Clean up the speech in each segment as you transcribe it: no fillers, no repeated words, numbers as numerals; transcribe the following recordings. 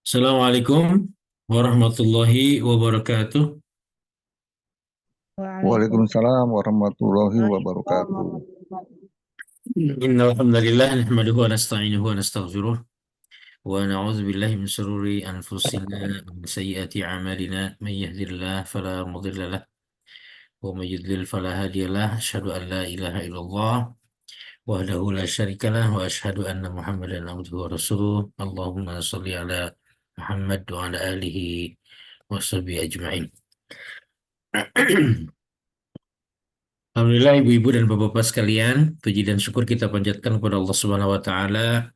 Assalamualaikum warahmatullahi wabarakatuh. Waalaikumsalam warahmatullahi Waalaikumsalam wabarakatuh. warahmatullahi wabarakatuh. Innal hamdalillah nahmaduhu wa nasta'inuhu wa nastaghfiruh wa na'udzu billahi min shururi anfusina wa min sayyiati a'malina may yahdihillahu fala mudilla lahu wa may yudlil fala hadiya lahu asyhadu an la ilaha illallah wahdahu la syarika lahu wa asyhadu anna Muhammadan abduhu wa rasuluh. Allahumma shalli ala Muhammad wa ala alihi wa sahbihi ajma'in. Alhamdulillah ibu-ibu dan bapak-bapak sekalian, puji dan syukur kita panjatkan kepada Allah Subhanahu wa taala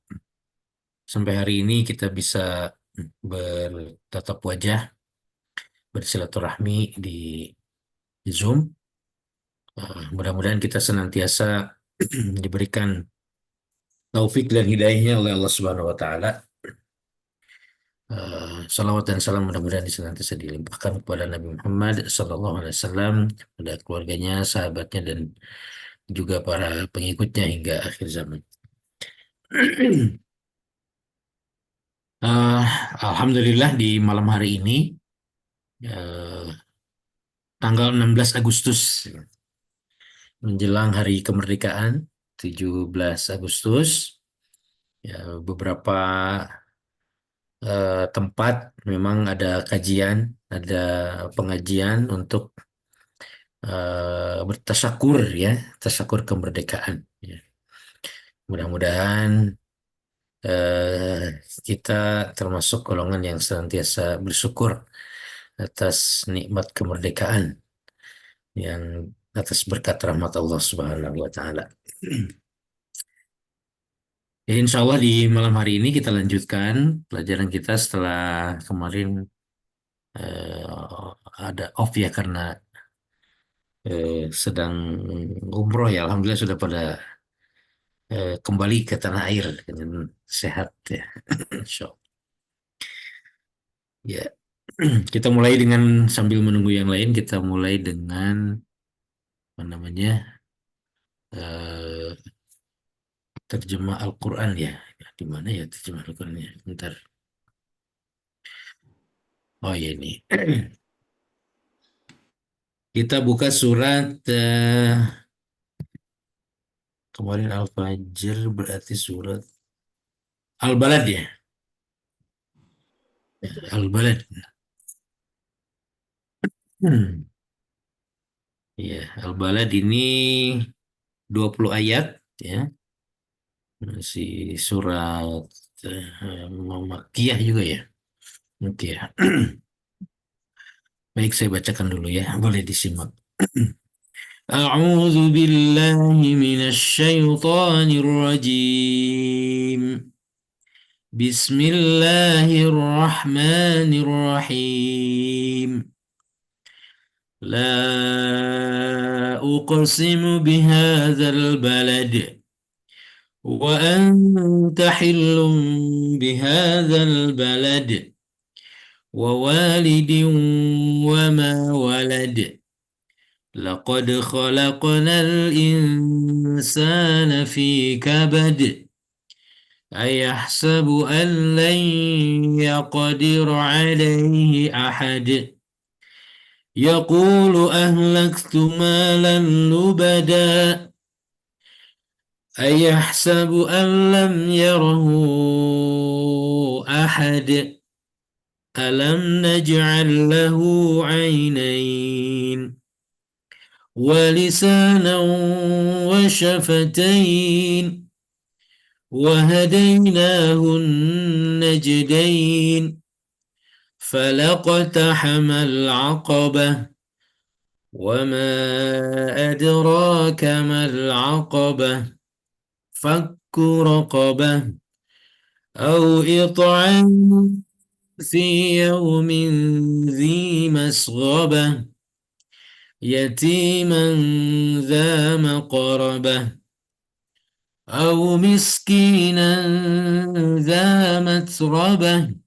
sampai hari ini kita bisa bertatap wajah, bersilaturahmi di Zoom. Mudah-mudahan kita senantiasa diberikan taufik dan hidayahnya oleh Allah Subhanahu wa taala. Salawat dan salam mudah-mudahan senantiasa dilimpahkan kepada Nabi Muhammad sallallahu alaihi wasallam, kepada keluarganya, sahabatnya dan juga para pengikutnya hingga akhir zaman. Eh, Alhamdulillah di malam hari ini eh, tanggal 16 Agustus menjelang hari kemerdekaan 17 Agustus, ya, beberapa tempat memang ada kajian, ada pengajian untuk bertasyakur, ya, tasyakur kemerdekaan, ya. Mudah-mudahan eh, kita termasuk golongan yang senantiasa bersyukur atas nikmat kemerdekaan yang atas berkat rahmat Allah Subhanahu wa taala. Ya, insya Allah di malam hari ini kita lanjutkan pelajaran kita setelah kemarin ada off, ya, karena sedang umroh, ya. Alhamdulillah sudah pada kembali ke tanah air dengan sehat, ya. Insya Allah. Ya, kita mulai dengan sambil menunggu yang lain, kita mulai dengan apa namanya, eh, terjemah Al-Quran, ya. Di mana ya terjemah Al-Qurannya? Bentar. Oh ya, ini. Kita buka surat kemarin Al-Fajr, berarti surat Al-Balad, ya. Ya, Al-Balad. Hmm. Ya, Al-Balad ini 20 ayat, ya. Masih surat Makkiyah juga, ya. Makkiyah. Baik, saya bacakan dulu, ya. Boleh disimak. A'udzu billahi minasy syaithanir rajim. Bismillahirrahmanirrahim. لا أقسم بهذا البلد وأنت حل بهذا البلد ووالد وما ولد لقد خلقنا الإنسان في كبد أيحسب أن لن يقدر عليه أحد يقول أهلكت مالا لبدا أيحسب أن لم يره أحد ألم نجعل له عينين ولسانا وشفتين وهديناه النجدين فلاقتحم العقبة وما أدراك ما العقبة فك رقبة أو إطعام في يوم ذي مسغبة يتيما ذا مقربة أو مسكينا ذا متربة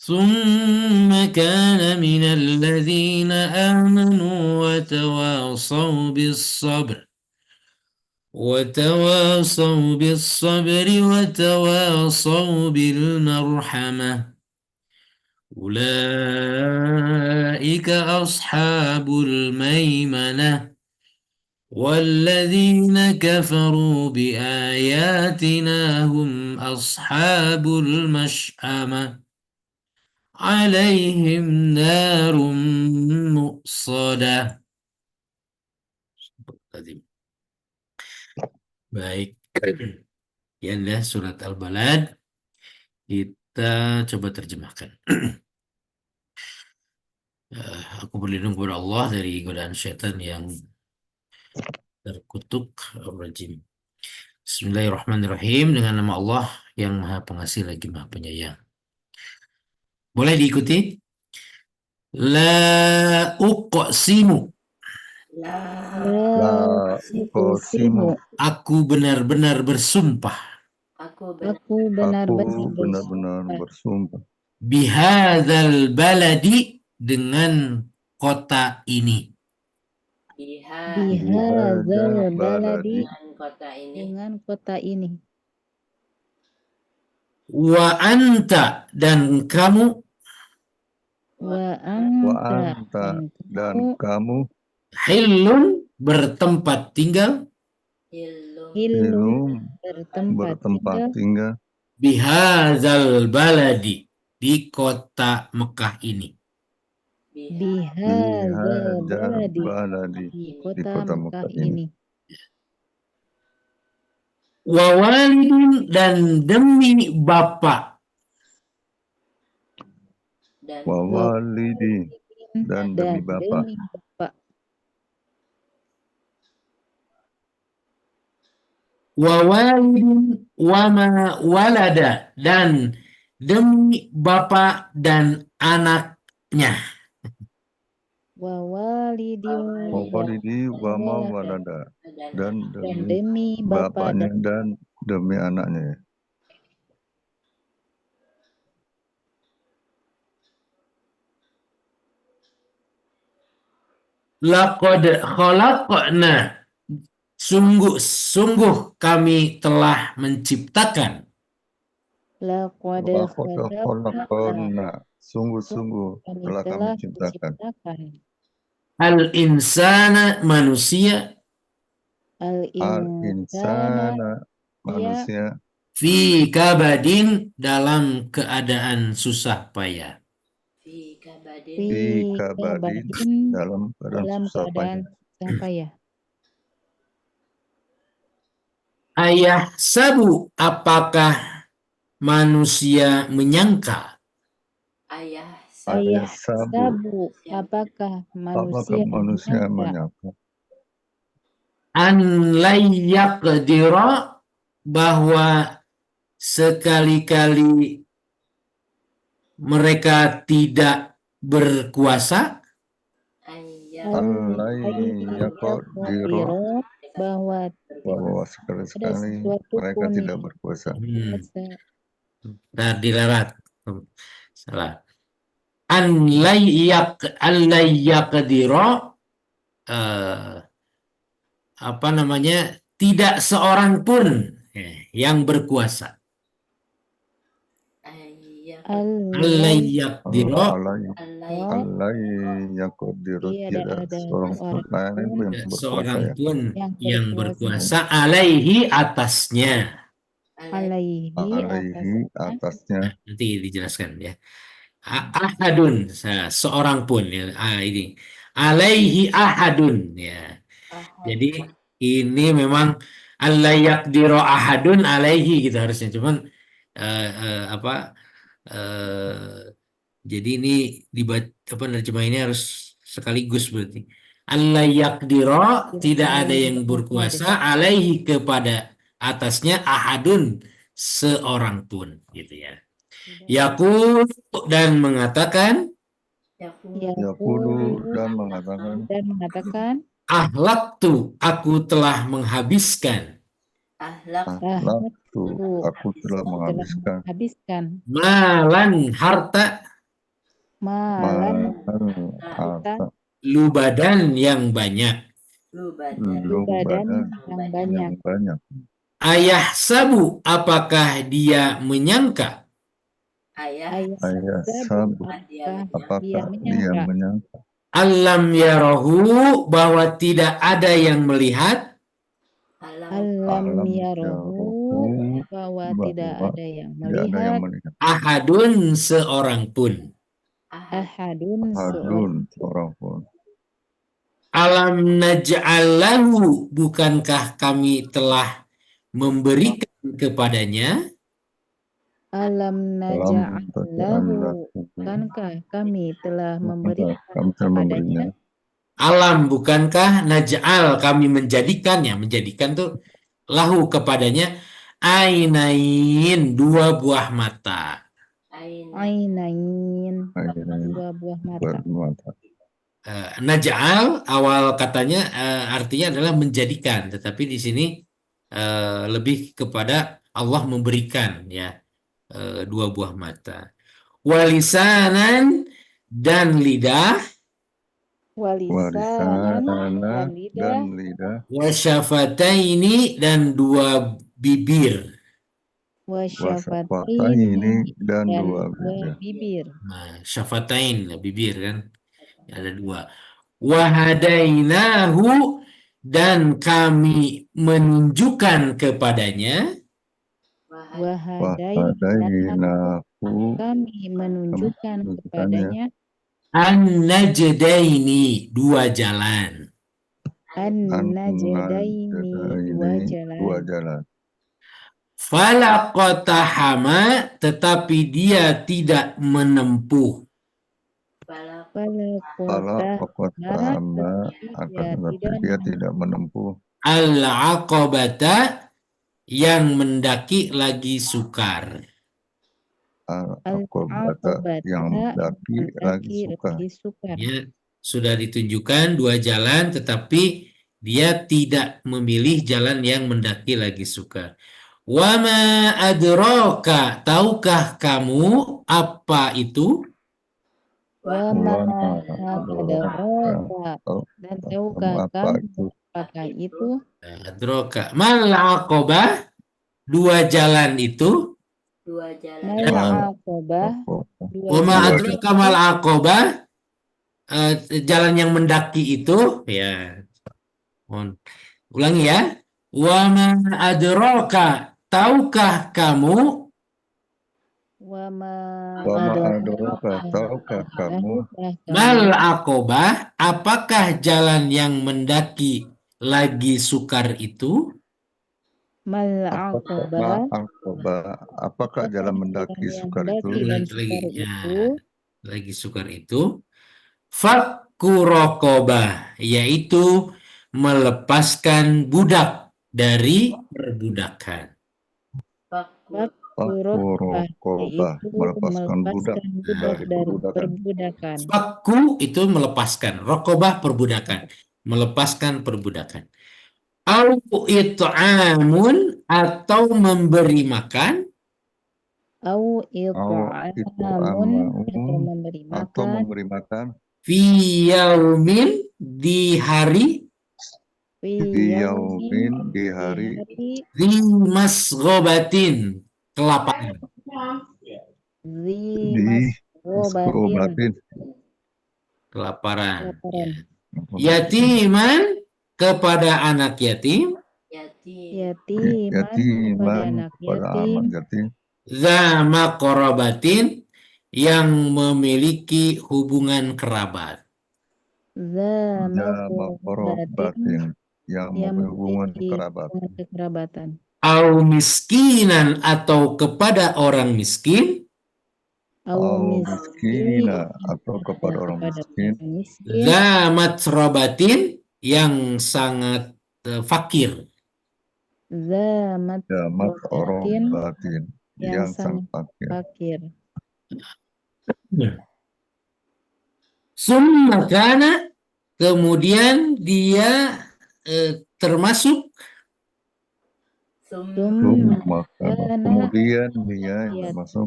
ثم كان من الذين آمنوا وتواصوا بالصبر وتواصوا بالصبر وتواصوا بالمرحمة أولئك أصحاب الميمنة والذين كفروا بآياتنا هم أصحاب المشأمة عليهم نار مؤصدة. Baik, sekian ya surat Al-Balad. Kita coba terjemahkan. Aku berlindung kepada Allah dari godaan syaitan yang terkutuk rajim. Bismillahirrahmanirrahim, dengan nama Allah yang Maha Pengasih lagi Maha Penyayang. Boleh diikuti? La uqsimu. La La uqsimu. uqsimu. Aku benar-benar bersumpah. Aku Aku benar-benar bersumpah. Bihadzal baladi, dengan kota ini. Bihadzal baladi, dengan kota ini. Wa anta, dan kamu. Wa Wa anta anta, dan kamu. Hillun, bertempat tinggal. Hilum bertempat tinggal. Bihadzal baladi, di kota Mekah ini. Bihadzal baladi, di kota Mekah ini. Wa walidin, dan demi bapak. Wa walidi, dan demi bapak. Wa walidin wa ma walada, dan demi bapak dan anaknya. Wa walidi wa ma walada, dan demi bapak bapaknya dan demi anaknya. Laqad khalaqna, sungguh-sungguh kami telah menciptakan. Laqad khalaqna, sungguh-sungguh telah kami ciptakan. Al-insana, manusia. Al-insana, manusia. Fi kabadin, dalam keadaan susah payah. Fi kabadin, dalam keadaan susah payah. Ayah sabu, apakah manusia menyangka? Ayah sabu, apakah manusia menyangka? An layyaqdira, bahwa sekali-kali mereka tidak berkuasa. Layyaqdira, bahwa sekali-sekali mereka tidak berkuasa. Dilarat. Salah. An layyaqdira, tidak seorang pun yang berkuasa. Tidak seorang pun yang berkuasa alaihi, atasnya. Alaihi atasnya. Nanti dijelaskan ya. Ahadun, seorang pun ya. Ini alaihi ahadun ya. Jadi ini memang al-yaqdiru ahadun alaihi gitu harusnya, cuman jadi ini dibaca nerjemah ini harus sekaligus berarti. Al-yaqdiru, tidak ada yang berkuasa alaihi, kepada atasnya, ahadun, seorang pun gitu ya. Yaqul, dan mengatakan. Yaqulu, dan mengatakan. Ahlaktu, aku telah menghabiskan. Ahlaktu, aku telah menghabiskan. Malan, harta. Malan harta. Lubadan, yang banyak. Lubadan Lubadan yang yang banyak. Ayah sabu, apakah dia menyangka? ayah Ayah sabu, apakah apakah dia dia menyangka? Alam yarahu, bahwa tidak ada yang melihat. alam yarahu, bahwa tidak bahwa ada yang tidak ada yang melihat melihat. Ahadun, seorang pun. ahadun Hadun, seorang pun. Alam naj'allahu, bukankah kami telah memberikan kepadanya? alam Alam naja'allahu bukankah kami telah memberikan kami telah memberinya. kepadanya Alam, bukankah naj'al, kami menjadikannya. Menjadikan tuh lahu kepadanya. Ainain, dua buah mata. ainain dua buah mata Naj'al awal katanya artinya adalah menjadikan, tetapi di sini lebih kepada Allah memberikan ya, dua buah mata. Walisanan, dan lidah. walisanan dan dan lidah lidah. Wasyafataini, dan dua bibir. wasyafataini dan dan dua dua bibir. bibir Nah, syafatain, bibir kan, ada dua. Wahadainahu, dan kami menunjukkan kepadanya. wahadainahu kami menunjukkan kepadanya An-najdaini, dua jalan. an-najdaini dua jalan Falaqatahama, tetapi dia tidak menempuh. Falaqatahama, akan tetapi dia tidak menempuh. Al-aqabata, yang mendaki lagi sukar. Al-aqabata, yang mendaki lagi sukar. Ya, sudah ditunjukkan dua jalan, tetapi dia tidak memilih jalan yang mendaki lagi sukar. Wama adraka, tahukah kamu apa itu? Wama adraka, dan tahukah kamu apakah itu? Adraka mal aqabah, dua jalan itu. Mal aqabah, Wama adraka mal aqabah, jalan yang mendaki itu ya. Ulangi ya. Wama adraka, tahukah kamu? Wama adraka, tahukah kamu? Mal aqabah, apakah jalan yang mendaki lagi sukar itu? Mal aqabah, apakah jalan mendaki sukar itu? Lagi sukar itu. Fakku raqabah, yaitu melepaskan budak dari perbudakan. Fakku raqabah, melepaskan budak dari perbudakan. Fakku itu melepaskan, raqabah perbudakan, melepaskan perbudakan. Au it'amun, atau memberi makan. Au it'amun, atau memberi makan. Fi yaumin, di hari. Di hari. Di masghobatin, kelaparan. Di masghobatin, kelaparan. Yatiman, kepada anak yatim. Yatiman kepada anak yatim. Za maqrabatin, yang memiliki hubungan kerabat. Za maqrabatin, yang berhubungan kekerabatan. Au miskinan, atau kepada orang miskin. Au miskina, atau kepada orang miskin. Za matrabatin, yang sangat fakir. Za matrabatin, yang sangat fakir. Summa kana, kemudian dia termasuk. Kemudian dia termasuk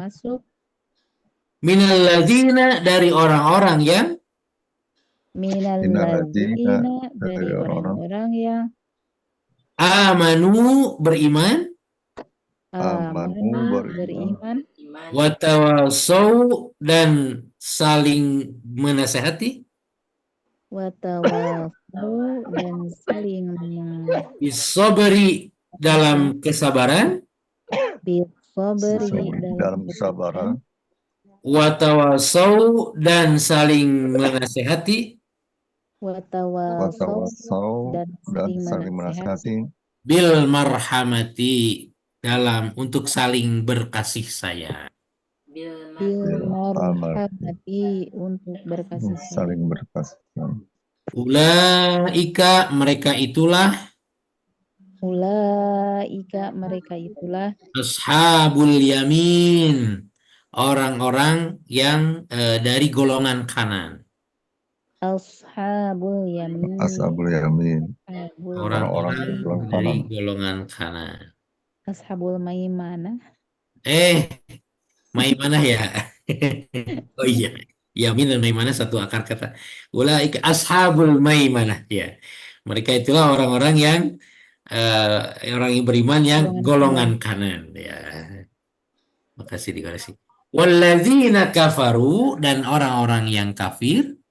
Minal ladzina, dari orang-orang yang minal Innalladzina ladzina dari dari orang-orang orang-orang yang amanu beriman, amanu amanu beriman, beriman, watawasau dan saling menasehati, watawasau dan saling bisabri dalam kesabaran, bisabri dalam kesabaran, watawasau dan saling menasehati, watawasau watawasau dan dan saling saling menasehati, menasihati, bil marhamati dalam untuk saling berkasih sayang. bil bil amar, marhamati untuk berkasih saling sayang. berkasih. Ulaika mereka itulah Ulaika mereka itulah ashabul yamin, orang-orang yang dari golongan kanan, ashabul yamin. Ashabul yamin, Ashabul orang-orang orang-orang yamin. golongan dari kanan. golongan kanan. Ashabul maimanah. Maimanah ya. Oh iya, yamin dan maimanah satu akar kata. Ulaika ashabul maimanah ya. Mereka itulah orang-orang yang orang yang beriman yang Golongan golongan kanan ya. Makasih dikoreksi. Walladzina kafaru dan orang-orang yang kafir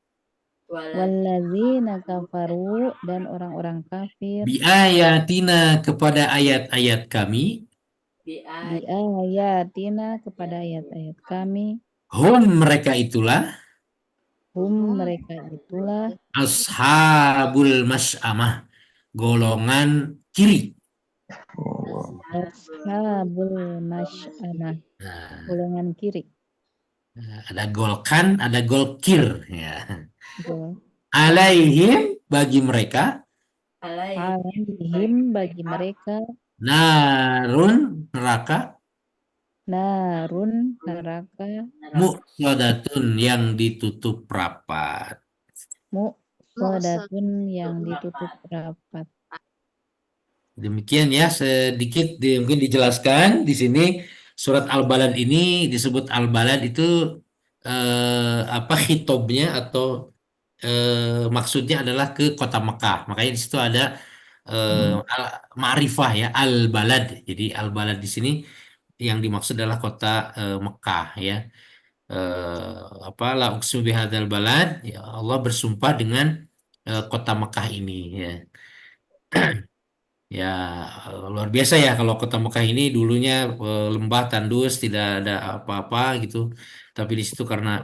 walladzina kafaru dan orang-orang kafir biayatina kepada ayat-ayat kami, bi ayatina kepada ayat-ayat kami, hum mereka itulah mereka itulah ashabul mas'amah, golongan kiri. ashabul masy'amah, Nah, golongan kiri. ada golkan, ada golkir ya. Gol. Alaihim bagi mereka Alaihim bagi mereka narun neraka narun neraka muqsadatun yang ditutup rapat. muqsadatun yang ditutup rapat. Demikian ya sedikit mungkin dijelaskan di sini surat Al-Balad ini disebut Al-Balad itu apa hitobnya atau maksudnya adalah ke kota Mekah. Makanya di situ ada ma'rifah ya Al-Balad. Jadi Al-Balad di sini yang dimaksud adalah kota Mekah ya. Apa la uqsimu bihadzal balad ya Allah bersumpah dengan kota Mekah ini ya. Ya, luar biasa ya kalau kota Mekah ini dulunya lembah tandus, tidak ada apa-apa gitu. Tapi di situ karena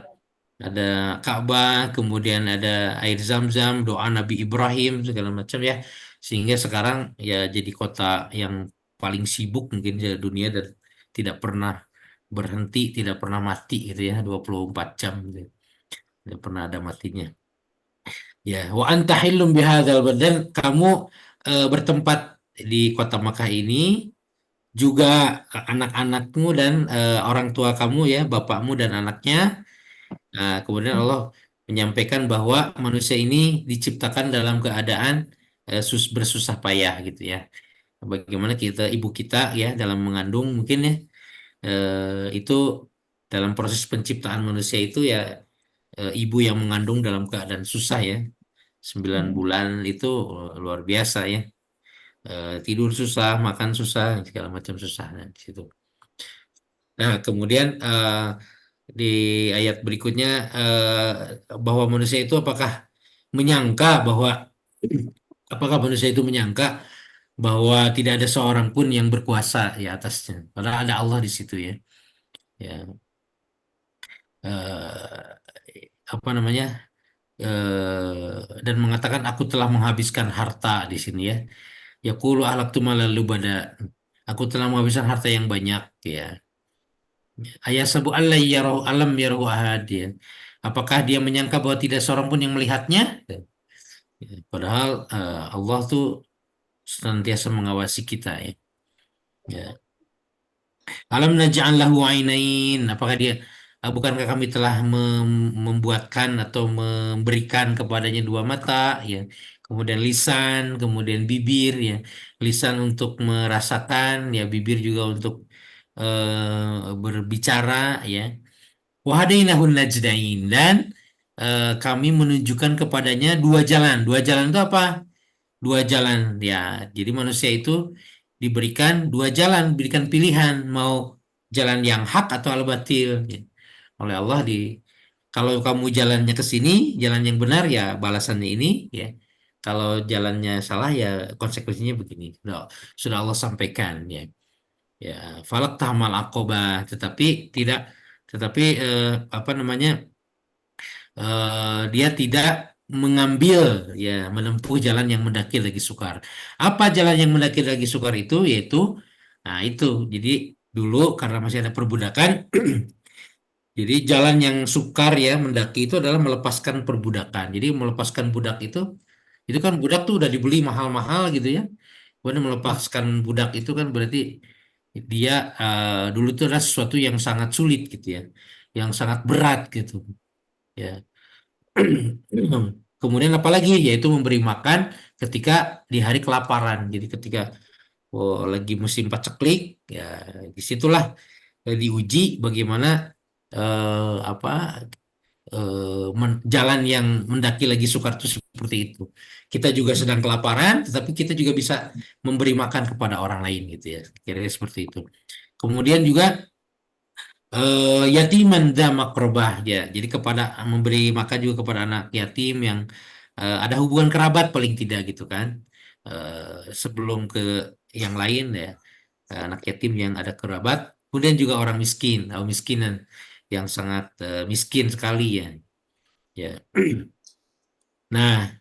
ada Ka'bah, kemudian ada air Zam-Zam, doa Nabi Ibrahim segala macam ya. Sehingga sekarang ya jadi kota yang paling sibuk mungkin di dunia dan tidak pernah berhenti, tidak pernah mati gitu ya, 24 jam gitu. Tidak pernah ada matinya. Ya, wa anta hillum bihadzal balad, dan kamu bertempat di kota Makkah ini juga anak-anakmu dan orang tua kamu ya, bapakmu dan anaknya. Nah, kemudian Allah menyampaikan bahwa manusia ini diciptakan dalam keadaan bersusah payah gitu ya. Bagaimana kita ibu kita ya dalam mengandung mungkin ya itu dalam proses penciptaan manusia itu ya ibu yang mengandung dalam keadaan susah ya. 9 bulan itu luar biasa ya. Tidur susah, makan susah, segala macam susah nah, di situ. Nah, kemudian di ayat berikutnya bahwa manusia itu menyangka bahwa apakah manusia itu menyangka bahwa tidak ada seorang pun yang berkuasa di atasnya. Padahal ada Allah di situ ya. Ya, apa namanya? Dan mengatakan aku telah menghabiskan harta di sini ya. Yaqulu ahlaktu malan lubada. Aku telah menghabiskan harta yang banyak ya. Ayasabu alla yarahu alam yarahu ahad ya. Apakah dia menyangka bahwa tidak seorang pun yang melihatnya? Ya, padahal Allah tuh senantiasa mengawasi kita ya. Ya. Alam naj'al lahu ainain. Apakah bukankah kami telah membuatkan atau memberikan kepadanya dua mata ya. Kemudian lisan, kemudian bibir ya. Lisan untuk merasakan ya, bibir juga untuk berbicara ya. Wahadainahun najdain, dan kami menunjukkan kepadanya dua jalan. Dua jalan itu apa? Dua jalan ya. Jadi manusia itu diberikan dua jalan, diberikan pilihan mau jalan yang hak atau al-batil ya. Oleh Allah kalau kamu jalannya ke sini, jalan yang benar ya balasannya ini ya. Kalau jalannya salah ya konsekuensinya begini. Sudah Allah sampaikan ya. Ya, falak tahmal akobah, tidak, tetapi apa namanya? Dia tidak mengambil ya menempuh jalan yang mendaki lagi sukar. Apa jalan yang mendaki lagi sukar itu? Yaitu, nah itu. Jadi dulu karena masih ada perbudakan, jadi jalan yang sukar ya mendaki itu adalah melepaskan perbudakan. Jadi melepaskan budak itu kan budak tuh udah dibeli mahal-mahal gitu ya. Kemudian melepaskan budak itu kan berarti dia dulu itu adalah sesuatu yang sangat sulit gitu ya, yang sangat berat gitu ya. Kemudian apalagi yaitu memberi makan ketika di hari kelaparan. Jadi ketika lagi musim paceklik ya disitulah diuji bagaimana apa jalan yang mendaki lagi sukar itu seperti itu. Kita juga sedang kelaparan, tetapi kita juga bisa memberi makan kepada orang lain gitu ya. Kira-kira seperti itu. Kemudian juga yatiman dza makrobah ya. Jadi memberi makan juga kepada anak yatim yang ada hubungan kerabat paling tidak gitu kan. Sebelum ke yang lain ya, anak yatim yang ada kerabat, kemudian juga orang miskin, atau miskinan yang sangat miskin sekali ya. Ya. Nah,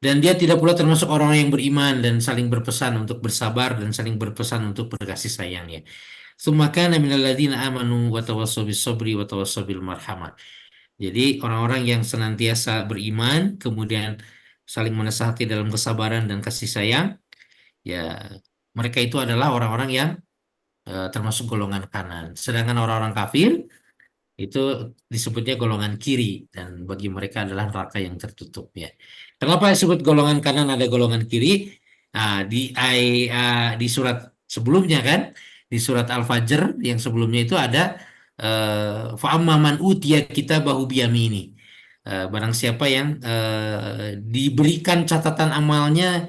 dan dia tidak pula termasuk orang yang beriman dan saling berpesan untuk bersabar dan saling berpesan untuk berkasih sayang ya. Sumakana minal ladzina amanu wa tawassaw bis sabri wa tawassaw bil marhamah. Jadi orang-orang yang senantiasa beriman kemudian saling menasihati dalam kesabaran dan kasih sayang, ya mereka itu adalah orang-orang yang termasuk golongan kanan. Sedangkan orang-orang kafir itu disebutnya golongan kiri dan bagi mereka adalah neraka yang tertutup ya. Kenapa disebut golongan kanan ada golongan kiri? Nah, di surat sebelumnya kan, di surat Al-Fajr yang sebelumnya itu ada fa'amma man utiya kitabahu biyamini. Barang siapa yang diberikan catatan amalnya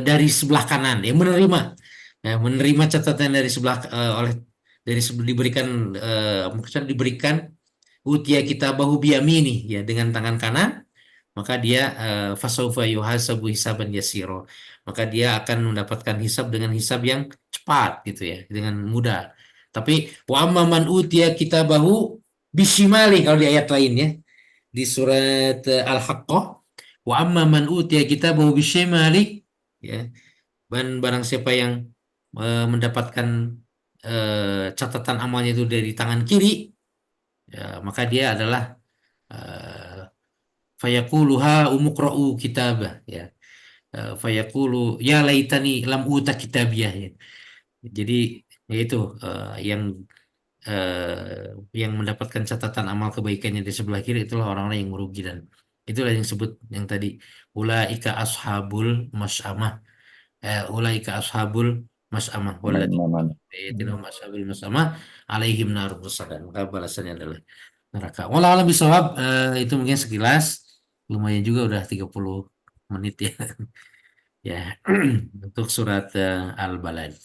dari sebelah kanan, yang menerima, ya, menerima catatan dari sebelah diberikan maksudnya diberikan utia kita bahu biyamini ya dengan tangan kanan, maka dia fasaufa yuhasabu hisaban yasiro, maka dia akan mendapatkan hisab dengan hisab yang cepat gitu ya, dengan mudah. Tapi wa amma man utia kita bahu bisimali, kalau di ayat lain ya, di surat Al-Haqqah, wa amma man utia kita bahu bisimali ya, dan barang siapa yang mendapatkan catatan amalnya itu dari tangan kiri, ya, maka dia adalah fayaquluha umuqra'u kitabah ya. Fayaqulu ya laitani lam uta kitabiyah ya. Jadi yaitu yang mendapatkan catatan amal kebaikannya di sebelah kiri itulah orang-orang yang merugi, dan itulah yang disebut yang tadi ulaika ashabul mas'amah, ulaika ashabul mas'amah waladzi tinhum ashabul mas'amah alaihim narun musadan, maka balasannya adalah neraka. Walau alam bisawab, itu mungkin sekilas, lumayan juga udah 30 menit ya. Ya, untuk surat Al-Balad.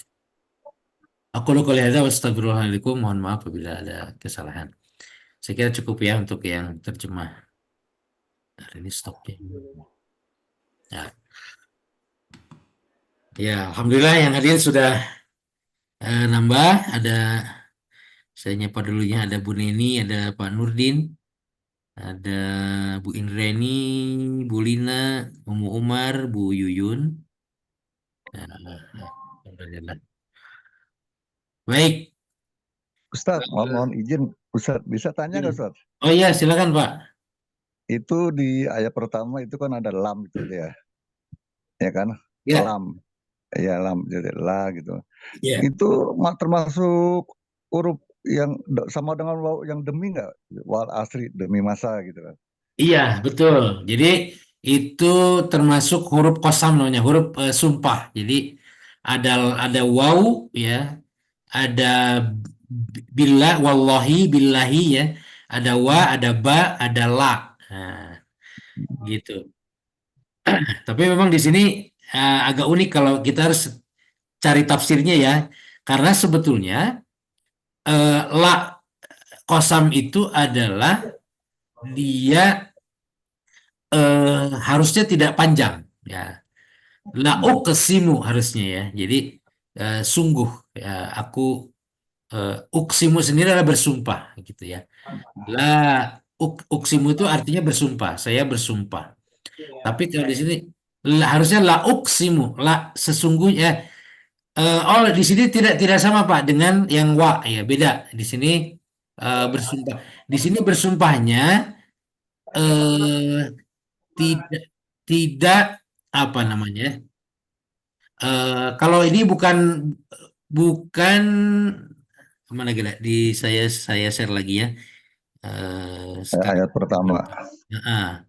Aku lu qouli hadza wa astagfirullahaladzim, mohon maaf apabila ada kesalahan. Saya kira cukup ya untuk yang terjemah. Hari ini stopnya. Ya. Ya, alhamdulillah yang hadir sudah nambah. Saya nyapa dulunya, ada Bu Neni, ada Pak Nurdin, ada Bu Indrani, Bu Lina, Umu Umar, Bu Yuyun. Alhamdulillah. Baik. Ustadz, mohon izin, Ustadz bisa tanya nggak Ustadz? Oh iya, silakan Pak. Itu di ayat pertama itu kan ada lam itu ya kan? Ya. Lam, ya lam, jadi la gitu. Ya. Itu termasuk huruf yang sama dengan yang demi nggak? Wal asri, demi masa gitu kan? Iya, betul. Jadi itu termasuk huruf qasam namanya, huruf sumpah. Jadi ada waw ya, ada billah, wallahi, billahi ya, ada wa, ada ba, ada la. Nah, gitu. Tapi memang di sini agak unik kalau kita harus cari tafsirnya ya. Karena sebetulnya la kosam itu adalah dia harusnya tidak panjang ya. La uqsimu harusnya ya. Jadi sungguh ya, aku uksimu sendiri adalah bersumpah gitu ya. La uksimu itu artinya bersumpah. Saya bersumpah. Tapi kalau di sini harusnya la uksimu, la sesungguhnya. Oh, di sini tidak sama Pak dengan yang wa ya, beda. Di sini bersumpah. Di sini bersumpahnya eh tidak tidak apa namanya? Kalau ini bukan mana gila di saya share lagi ya. Sekarang. Ayat pertama. Nah,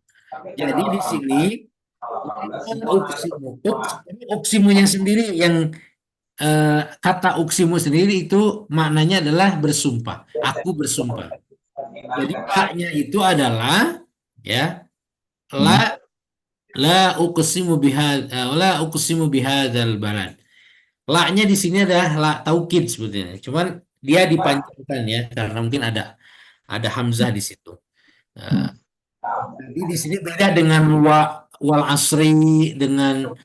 jadi di sini uksimu, uksimunya sendiri yang kata uksimu sendiri itu maknanya adalah bersumpah. Aku bersumpah. Jadi la-nya itu adalah ya la Hmm. la uqsimu bihadzal balad. La-nya di sini adalah la taukid sebetulnya. Cuman dia dipanjangkan ya karena mungkin ada hamzah di situ. Nah, jadi di sini beda dengan wal asri dengan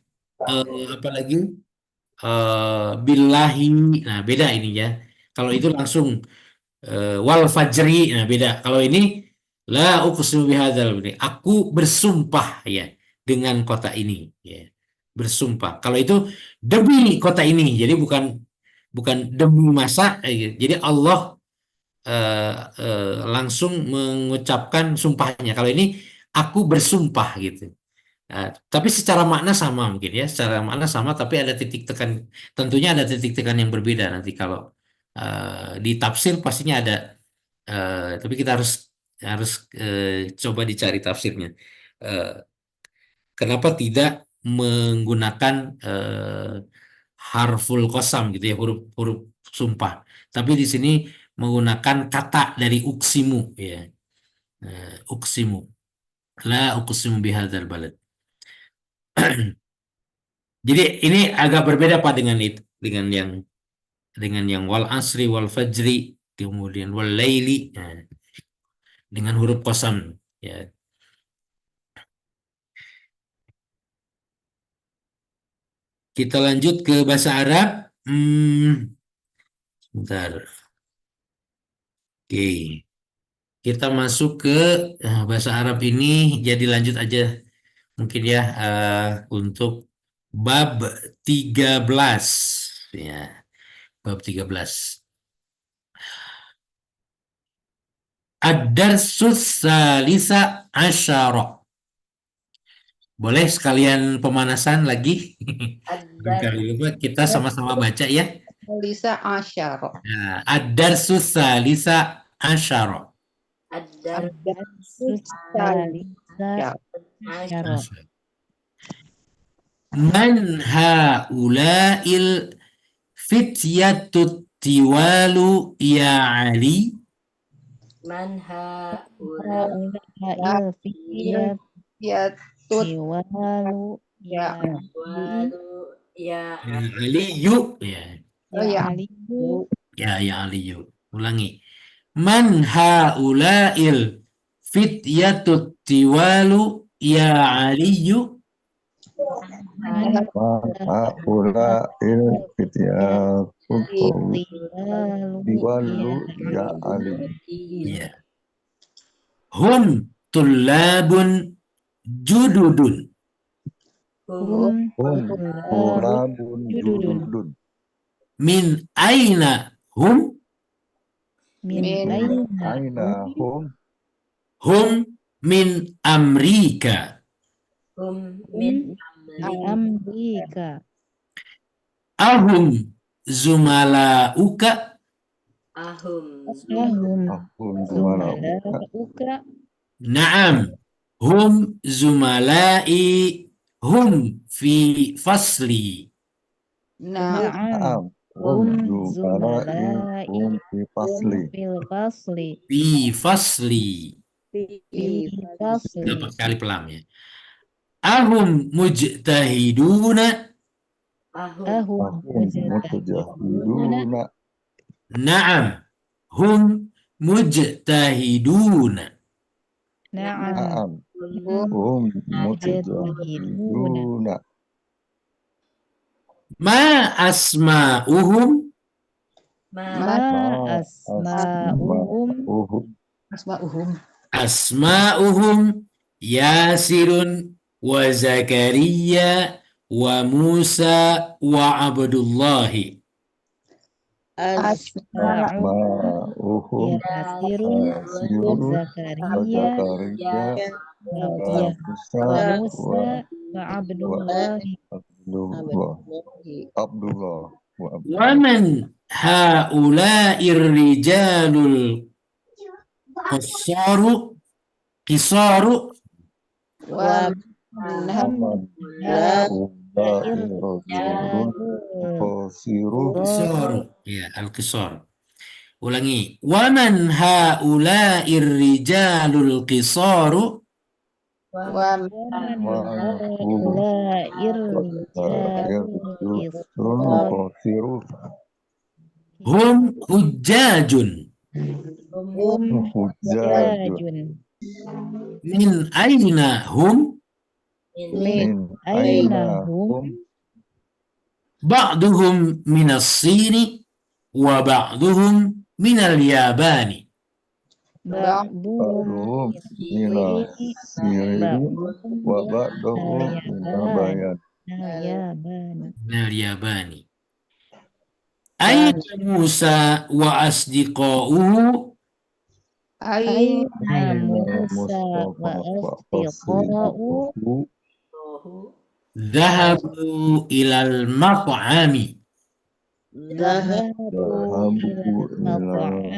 apa lagi? Billahi. Nah, beda ini ya. Kalau itu langsung wal fajri. Nah, beda. Kalau ini la uqsimu bihadzal balad. Aku bersumpah ya dengan kota ini ya. Bersumpah. Kalau itu demi kota ini. Jadi bukan bukan demi masa jadi Allah eh, langsung mengucapkan sumpahnya. Kalau ini aku bersumpah gitu. Nah, tapi secara makna sama mungkin ya, secara makna sama tapi ada titik tekan, tentunya ada titik tekan yang berbeda nanti kalau di tafsir pastinya ada, tapi kita harus harus coba dicari tafsirnya. Eh, Kenapa tidak menggunakan harful qasam gitu ya, huruf-huruf sumpah, tapi di sini menggunakan kata dari uksimu ya. Uksimu, la uksimu bihadzal balad. Jadi ini agak berbeda Pak dengan itu, dengan yang wal asri wal fajri, kemudian wal laili, nah, dengan huruf qasam ya. Kita lanjut ke bahasa Arab. Sebentar. Oke. Kita masuk ke bahasa Arab ini, jadi lanjut aja mungkin ya untuk bab 13 ya, bab 13. Ad-darsus salisa asyara. Boleh sekalian pemanasan lagi? Barangkali lupa, kita sama-sama baca ya. Lisa Asyara. Nah, ad-darsus salisa asyara. Man haula'il fityatut tiwalu ya Ali. Man Haula'il fityatut tiwalu ya Aliyu ya. ya Aliyu. Ya Aliyu. Ulangi. Man haula'il fityatut tiwalu ya Aliyu. Haula il fityatut tiwalu ya Ali. Ya. Hum tullabun jududun. Tulabun jududun. Min aina hum? Min Aina hum? Hum min Amerika. Amerika. Ahum zumalauka. Ahum zumalauka. Naam. Hum zumalai. Hum fi fasli. Naam. Hum zumalai hum fi fasli. Fi fasli. Fi fasli. Dapat kali pelam ya. Ahum mujtahiduna. Ahum. Ahum mujtahiduna. mutajahiduna. Naam. Hum mujtahiduna. Na'am. Naam. Hum Hum mujtahiduna. mutajahiduna. Ma asma'uhum. Ma. Ma asma'uhum. Asma'uhum. Asma'uhum Yasirun wa Zakaria wa Musa wa Abdullahi. Asma'uhum Asma'uhum Yasirun wa Yasirun wa Zakaria Zakaria wa wa Musa wa wa Musa wa Abdullahi. Abdullah wa Wa man haula'ir rijalul qisaru Wa Muhammad haula'ir rajulun qasiru qisaru. Ya, al-qisar. Ulangi. Wa man haula'ir rijalul qisaru wa man haula'ir rijalul qasiru hum hujjajun hum hujjajun hujjajun. min aina hum Min aina hum. ba'duhum minas sini wa ba'duhum minal yabani. Ba'duhum ba'duhum minas siri wa ba'duhum minal bayan Yabani. Minal yabani. Aina Musa wa asdiqa'uhu Aina Musa Mustafa wa wa asdiqa'u fasihatuhu Tohu. dhahabu ilal mat'ami. dhahabu dhahabu ila ila mat'ami.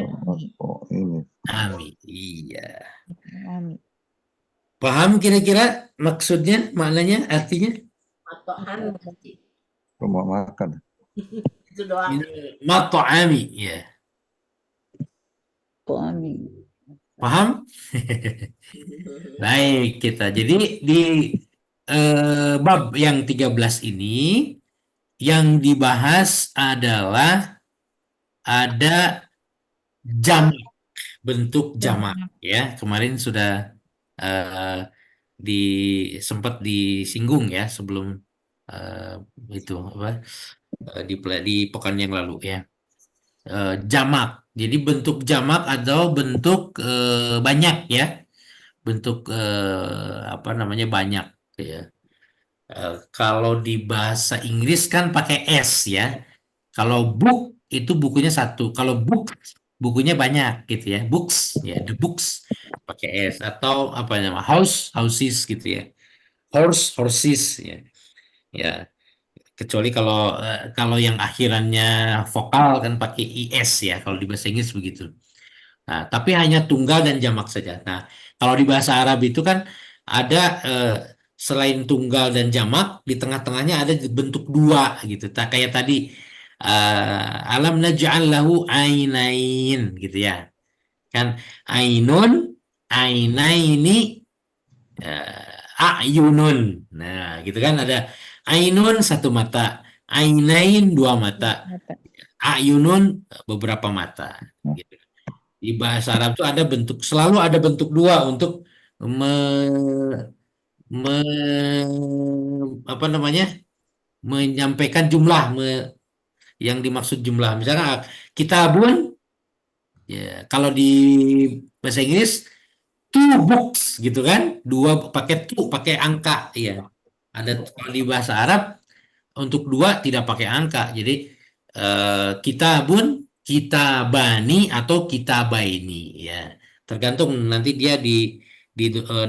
ini. Amin. Iya. Amin. Paham kira-kira maksudnya, maknanya, artinya? Atau am nanti. Rumah makan. Itu doang. Mat'ami, ya. Amin. Paham? Baik, kita. Jadi di bab yang 13 ini yang dibahas adalah ada jamak, bentuk jamak ya. Kemarin sudah eh, sempat disinggung ya sebelum itu apa di pekan yang lalu ya. Jamak. Jadi bentuk jamak atau bentuk banyak ya. Bentuk apa namanya banyak ya. Kalau di bahasa Inggris kan pakai S ya. Kalau book itu bukunya satu. Kalau book bukunya banyak gitu ya. Books ya, the books pakai S atau apa namanya houses gitu ya. Horses ya. Ya, kecuali kalau yang akhirannya vokal kan pakai IS ya. Kalau di bahasa Inggris begitu. Nah, tapi hanya tunggal dan jamak saja. Nah, kalau di bahasa Arab itu kan ada selain tunggal dan jamak, di tengah-tengahnya ada bentuk dua gitu. Tak kayak tadi alam naj'al lahu ainain gitu ya. Kan ainun, ainaini, ayunun. Nah, gitu kan ada ainun satu mata, ainain dua mata, ayunun beberapa mata. Gitu. Di bahasa Arab itu ada selalu ada bentuk dua untuk apa namanya menyampaikan jumlah yang dimaksud jumlah. Misalnya kitabun, ya kalau di bahasa Inggris two books gitu kan, dua pakai pakai angka, ya. Ada kalau di bahasa Arab untuk dua tidak pakai angka, jadi kitabun, kitabani atau kitabaini ya, tergantung nanti dia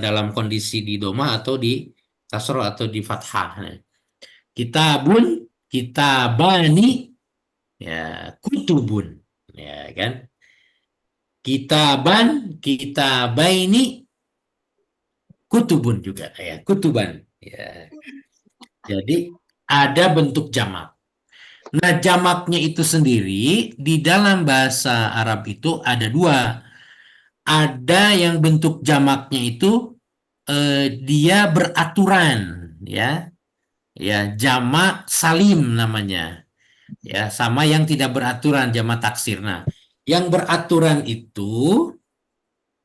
dalam kondisi di doma atau di kasroh atau di fathah. Nah, kitabun, kitabani, ya kutubun, ya kan, kitaban, kitabaini, kutubun juga ya, kutuban ya. Jadi ada bentuk jamak. Nah, jamaknya itu sendiri di dalam bahasa Arab itu ada dua. ada yang bentuk jamaknya itu dia beraturan, ya, jamak salim namanya, ya, sama yang tidak beraturan jamak taksir. Nah, yang beraturan itu,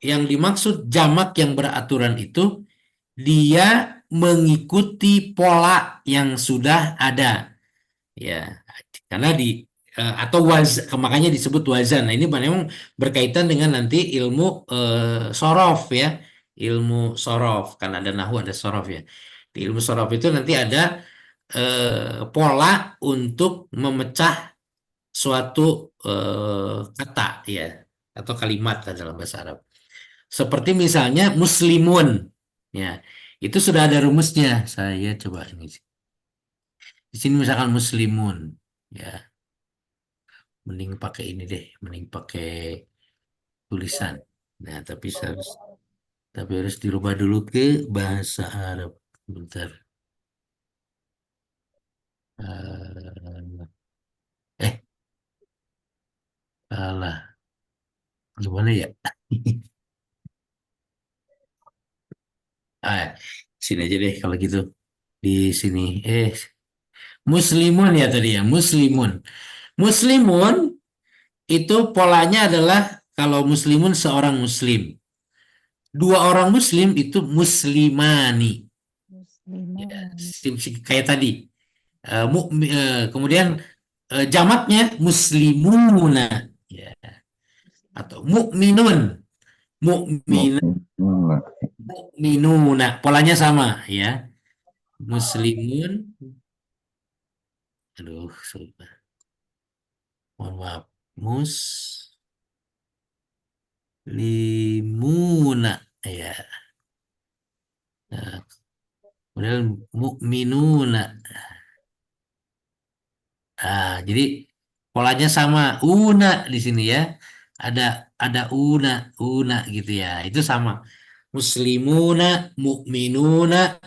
yang dimaksud jamak yang beraturan itu dia mengikuti pola yang sudah ada, ya, karena atau makanya disebut wazan. Nah, ini memang berkaitan dengan nanti ilmu sorof, ya, ilmu sorof, kan ada nahwu ada sorof, ya. Di ilmu sorof itu nanti ada pola untuk memecah suatu kata, ya, atau kalimat dalam bahasa Arab. Seperti misalnya muslimun, ya, itu sudah ada rumusnya. Saya coba ini. Di sini misalkan muslimun, ya, mending pakai ini deh, mending pakai tulisan. Nah, tapi harus dirubah dulu ke bahasa Arab. Bentar. Eh, alah, gimana ya? Sini aja deh kalau gitu. Di sini. Muslimun ya tadi, ya, muslimun. Muslimun itu polanya adalah kalau muslimun seorang muslim. Dua orang muslim itu muslimani. Ya, kayak tadi. Kemudian jamaknya muslimuna, ya, atau mukminun, mukmin, mukminuna, polanya sama, ya. Muslimun, aduh, mohon maaf, muslimuna, ya. Nah, kemudian mukminuna. Jadi polanya sama, una di sini, ya. Ada una gitu, ya. Itu sama. Muslimuna, mukminuna,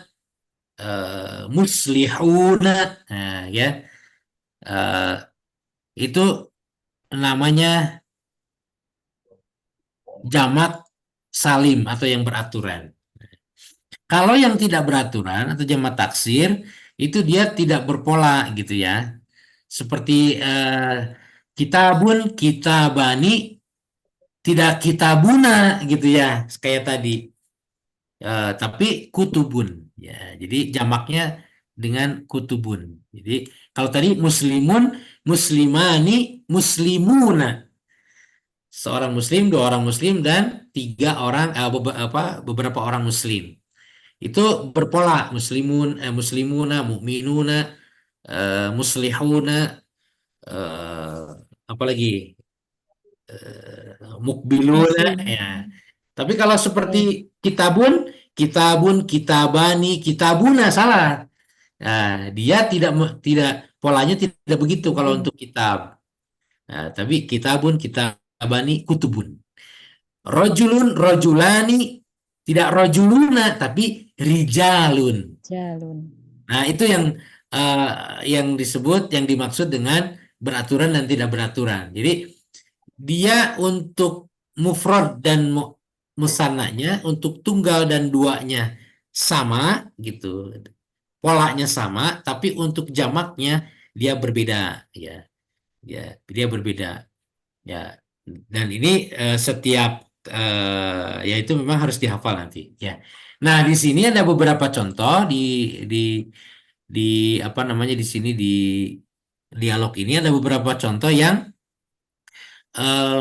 muslihuna, nah, ya. Itu namanya jamak salim atau yang beraturan. Kalau yang tidak beraturan atau jamak taksir itu dia tidak berpola, gitu, ya. Seperti kitabun, kitabani, tidak kitabuna, gitu, ya, kayak tadi. Tapi kutubun, ya. Jadi jamaknya dengan kutubun. Jadi kalau tadi muslimun, muslimani, muslimuna. Seorang muslim, dua orang muslim, dan tiga orang beberapa orang muslim. Itu berpola muslimun, muslimuna, mukminuna, muslihuna, eh, apalagi mukbiluna, ya. Tapi kalau seperti kitabun, kitabun, kitabani, kitabuna, salah. Nah, dia tidak polanya tidak begitu kalau untuk kitab. Nah, tapi kitabun, kitabani, kutubun. Rojulun, rojulani, tidak rojuluna, tapi rijalun. Jalun. Nah, itu yang disebut, yang dimaksud dengan beraturan dan tidak beraturan. Jadi dia untuk mufrad dan musannanya, untuk tunggal dan duanya sama, gitu. Polanya sama, tapi untuk jamaknya dia berbeda, ya. Ya, dia berbeda. Ya. Dan ini setiap ya itu memang harus dihafal nanti, ya. Nah, di sini ada beberapa contoh di di apa namanya, di sini di dialog ini ada beberapa contoh yang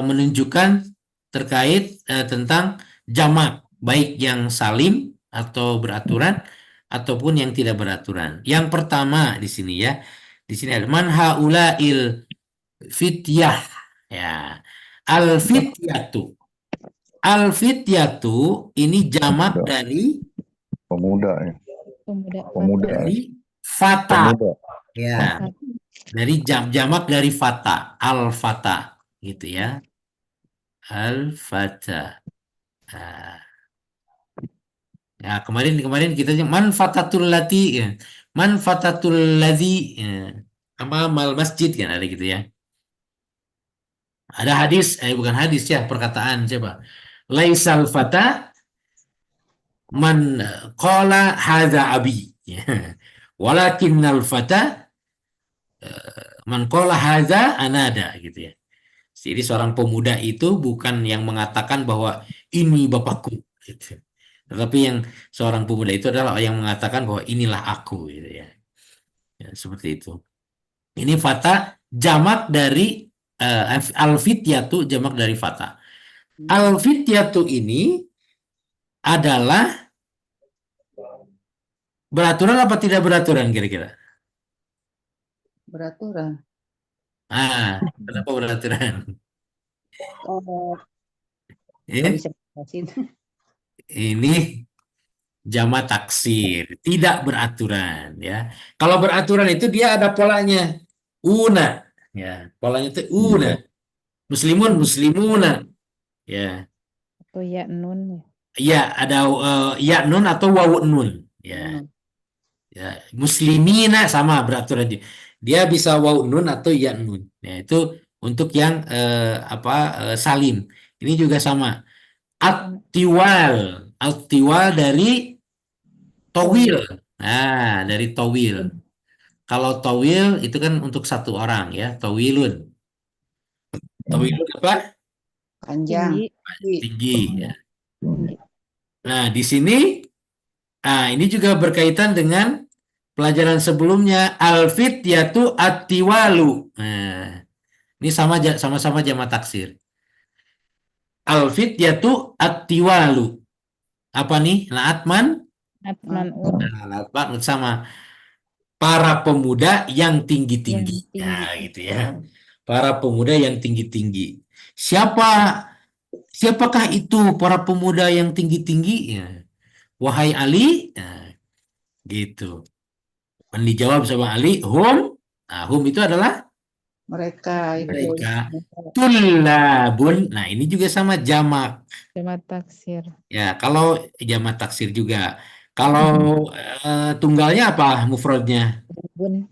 menunjukkan terkait tentang jamak, baik yang salim atau beraturan ataupun yang tidak beraturan. Yang pertama di sini, ya. Di sini ada man haulail fityah, ya. Al-fityatu. Al-fityatu ini jamak dari pemuda, ya. Pemuda. dari fata, Pemuda. ya. Dari jamak dari fata, al-fata, gitu, ya. Al-fata. Ya, kemarin kita manfaatatul lati, ya. Manfaatatul ladzi, ya. Amal masjid, kan ada gitu, ya. Ada hadis, bukan hadis, ya, perkataan, coba. Laisal fata man qala hadza abi. Ya. Walakinnal fata man qala hadza anada gitu ya. Jadi seorang pemuda itu bukan yang mengatakan bahwa ini bapakku gitu. Tetapi yang seorang pemuda itu adalah yang mengatakan bahwa inilah aku gitu ya. Ya, seperti itu. Ini fata jamak dari al-fityatu jamak dari fata. Al-fityatu ini adalah beraturan apa tidak beraturan kira-kira? Beraturan. Kenapa beraturan? Oh, nggak Eh, bisa jelasin. ini jamak taksir, tidak beraturan ya. Kalau beraturan itu dia ada polanya. Una, ya. Polanya itu una. Muslimun, muslimuna, ya. Atau ya nun ya. Ya, ada ya nun atau wawu nun, ya. Nun. Ya, muslimina sama beraturan dia. Dia bisa wawu nun atau ya nun. Ya, itu untuk yang salim. Ini juga sama. At-tiwal. At-tiwal dari towil. Nah, dari towil. Kalau towil itu kan untuk satu orang ya, towilun. Towilun apa? Panjang. Tinggi ya. Tinggi. Nah, di sini ini juga berkaitan dengan pelajaran sebelumnya alfit yaitu at-tiwalu. Nah, ini sama-sama jamak taksir. Alfit yaitu at-tiwalu. Apa nih? Naatman? Atmanun. Nah, naatman sama para pemuda yang tinggi-tinggi. Yang tinggi. Nah, gitu ya. Para pemuda yang tinggi-tinggi. Siapakah itu para pemuda yang tinggi-tinggi? Ya. Wahai Ali, nah, gitu. Dan dijawab sama Ali, hum. Nah, hum itu adalah Mereka itu. mereka. Tullabun. Nah, ini juga sama jamak. Jamak taksir. Ya, kalau jamak taksir juga. Kalau tunggalnya apa mufradnya? Bun.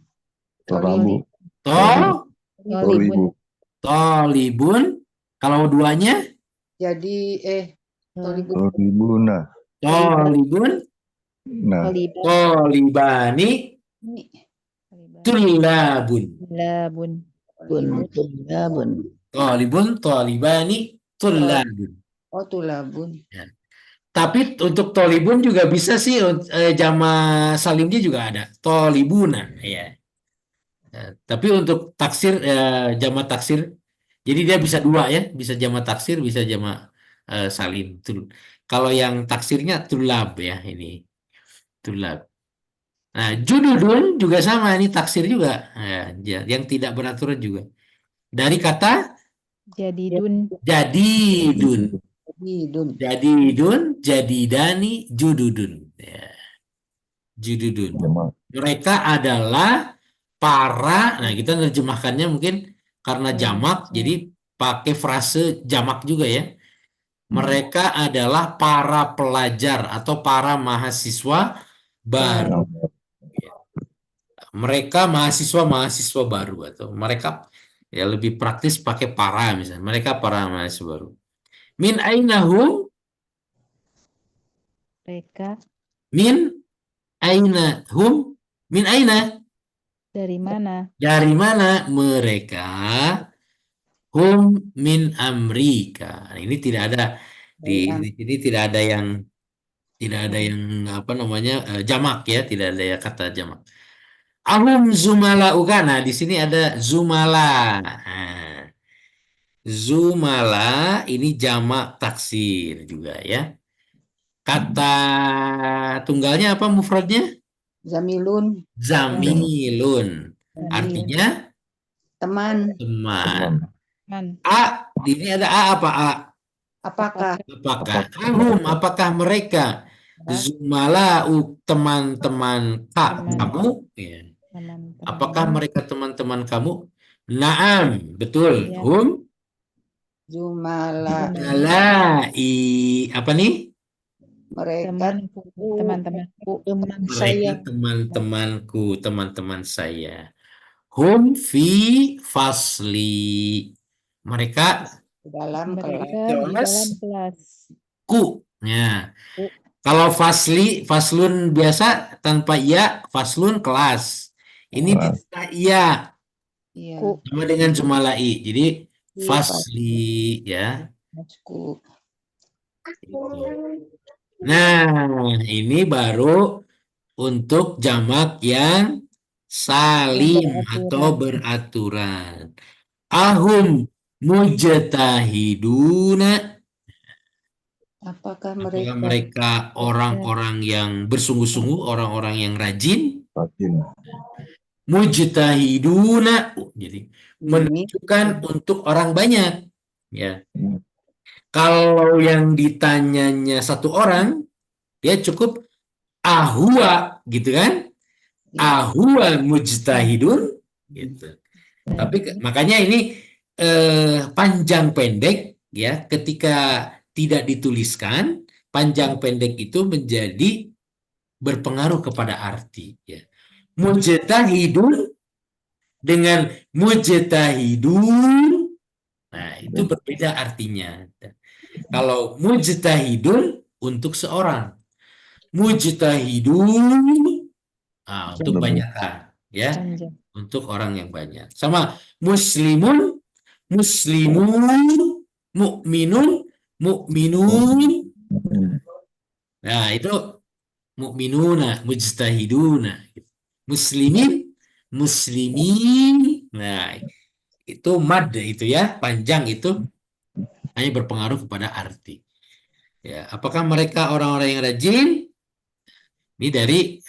Tolabu. To, Tolibun. tolibun. Kalau duanya? Jadi tolibun. Tolibuna. Tolibun. Nah, Toliban. Tolibani. Tullabun. Labun. Labun. Tolibun, tolibani, tullabun. Oh, tulabun. Ya. Tapi untuk tolibun juga bisa sih, jama salimnya juga ada. Tolibuna, ya. Tapi untuk taksir, jama taksir, jadi dia bisa dua ya, bisa jama taksir, bisa jama salim. Kalau yang taksirnya tulab ya ini, tulab. Nah, jududun juga sama, ini taksir juga, yang tidak beraturan juga. Dari kata Jadidun. jadidun. Jadidun. Jadidun, jadidani, jududun. Ya, jududun. jamak. Mereka adalah para, nah kita nerjemahkannya mungkin karena jamak, jadi pakai frase jamak juga ya. Mereka adalah para pelajar atau para mahasiswa baru. Mereka mahasiswa baru atau mereka ya lebih praktis pakai para misalnya. Mereka para mahasiswa baru. Min ainahum? Mereka Min ainahum? Min aina? dari mana? Dari mana mereka? Hum min Amerika. Nah, ini tidak ada di sini tidak ada yang apa namanya jamak ya, tidak ada ya kata jamak. Ahum zumala ukana di sini ada zumala. Nah, zumala ini jamak taksir juga ya. Kata tunggalnya apa mufradnya? Zamilun. Zamilun. Artinya Teman. teman. Teman. A, di sini ada A apa A? Apakah? Apakah ahum, apakah mereka zumalau teman-teman kamu? Ya. Teman-teman. Apakah mereka teman-teman kamu? Naam, betul. Ya. Hum Zumala. alai apa nih? Mereka teman-temanku. Mereka teman-temanku, teman-teman saya. Hum fi fasli. Mereka Mereka di kelas dalam kelas. ku. Ya. Ku. Kalau faslun biasa tanpa ya, faslun kelas. Ini Kelas. ditambah iya Iya. Ku. sama dengan jumlah i. Jadi Iya, fasli ya. Masku. Nah, ini baru untuk jamak yang salim atau beraturan. Ahum mujtahiduna. Apakah Apakah mereka mereka orang-orang yang bersungguh-sungguh, orang-orang yang rajin? Rajin. Mujtahiduna. Jadi ini menunjukkan untuk orang banyak. Ya. Hmm. Kalau yang ditanyanya satu orang, dia cukup ahwa, gitu kan? Ahwa mujtahidun, gitu. Tapi makanya ini panjang pendek, ya. Ketika tidak dituliskan, panjang pendek itu menjadi berpengaruh kepada arti. Ya. Mujtahidun dengan mujtahidun, nah itu berbeda artinya. Kalau mujtahidun untuk seorang, mujtahidun untuk banyakkan, ya, panjang. untuk orang yang banyak. Sama muslimun, muslimun, mukminun, mukminun. Nah itu mukminuna, mujtahiduna, muslimin, muslimin. Nah itu mad itu ya, panjang itu hanya berpengaruh kepada arti. Ya, apakah mereka orang-orang yang rajin? Ini dari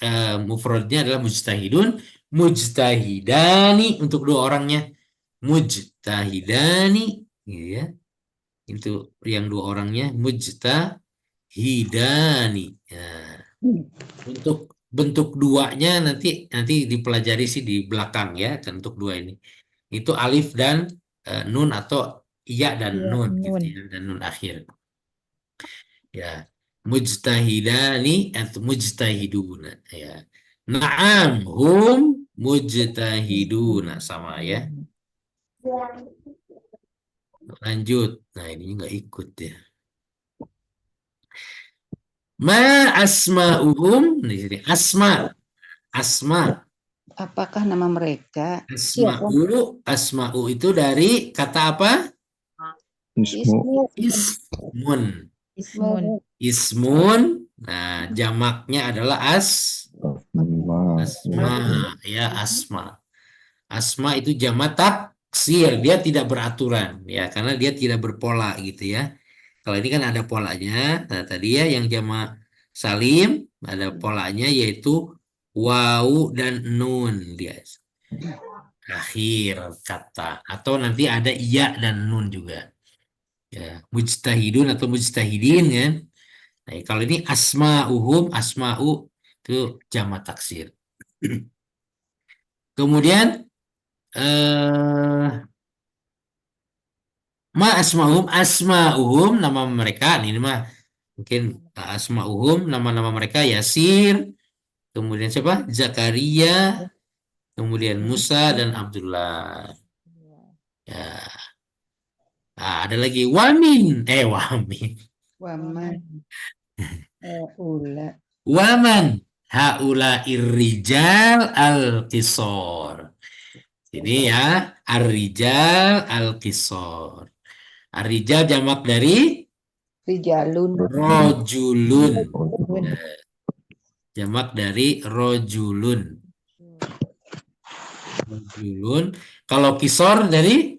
mufradnya adalah mujtahidun, mujtahidani untuk dua orangnya, mujtahidani, gitu ya. Itu yang dua orangnya mujtahidani. Ya. Untuk bentuk duanya nanti dipelajari sih di belakang ya, untuk dua ini. Itu alif dan nun atau iya dan Iya, nun, gitu nun. ya, dan nun akhir. Ya, mujtahidani atau mujtahiduna ya. Naam hum mujtahiduna, sama ya. Lanjut. Nah, ini nggak ikut ya. Ma asma'uhum, di sini asma. Asma. Apakah nama mereka? Asma'u itu dari kata apa? Ismu. Ismun. Ismun. Ismun. Nah, jamaknya adalah asma ya, asma. Asma itu jamak taksir, dia tidak beraturan ya, karena dia tidak berpola gitu ya. Kalau ini kan ada polanya. Nah, tadi ya yang jamak salim ada polanya, yaitu wawu dan nun dia akhir kata, atau nanti ada iya dan nun juga ya, mujtahidun atau mujtahidin kan. Nah, kalau ini asma'uhum, asma'u itu jamak taksir. Kemudian ma asma'uhum nama mereka, ini mah mungkin asma'uhum nama-nama mereka Yasir, kemudian siapa? Zakaria, kemudian Musa dan Abdullah. Ya. Nah, ada lagi wamin, Waman. Ula. waman haula irrijal al-qisor. Ini ya, ar-rijal al-qisor. Ar-rijal jamak dari Rijalun. rojulun. Jamak dari rojulun. Rojulun. Kalau kisor dari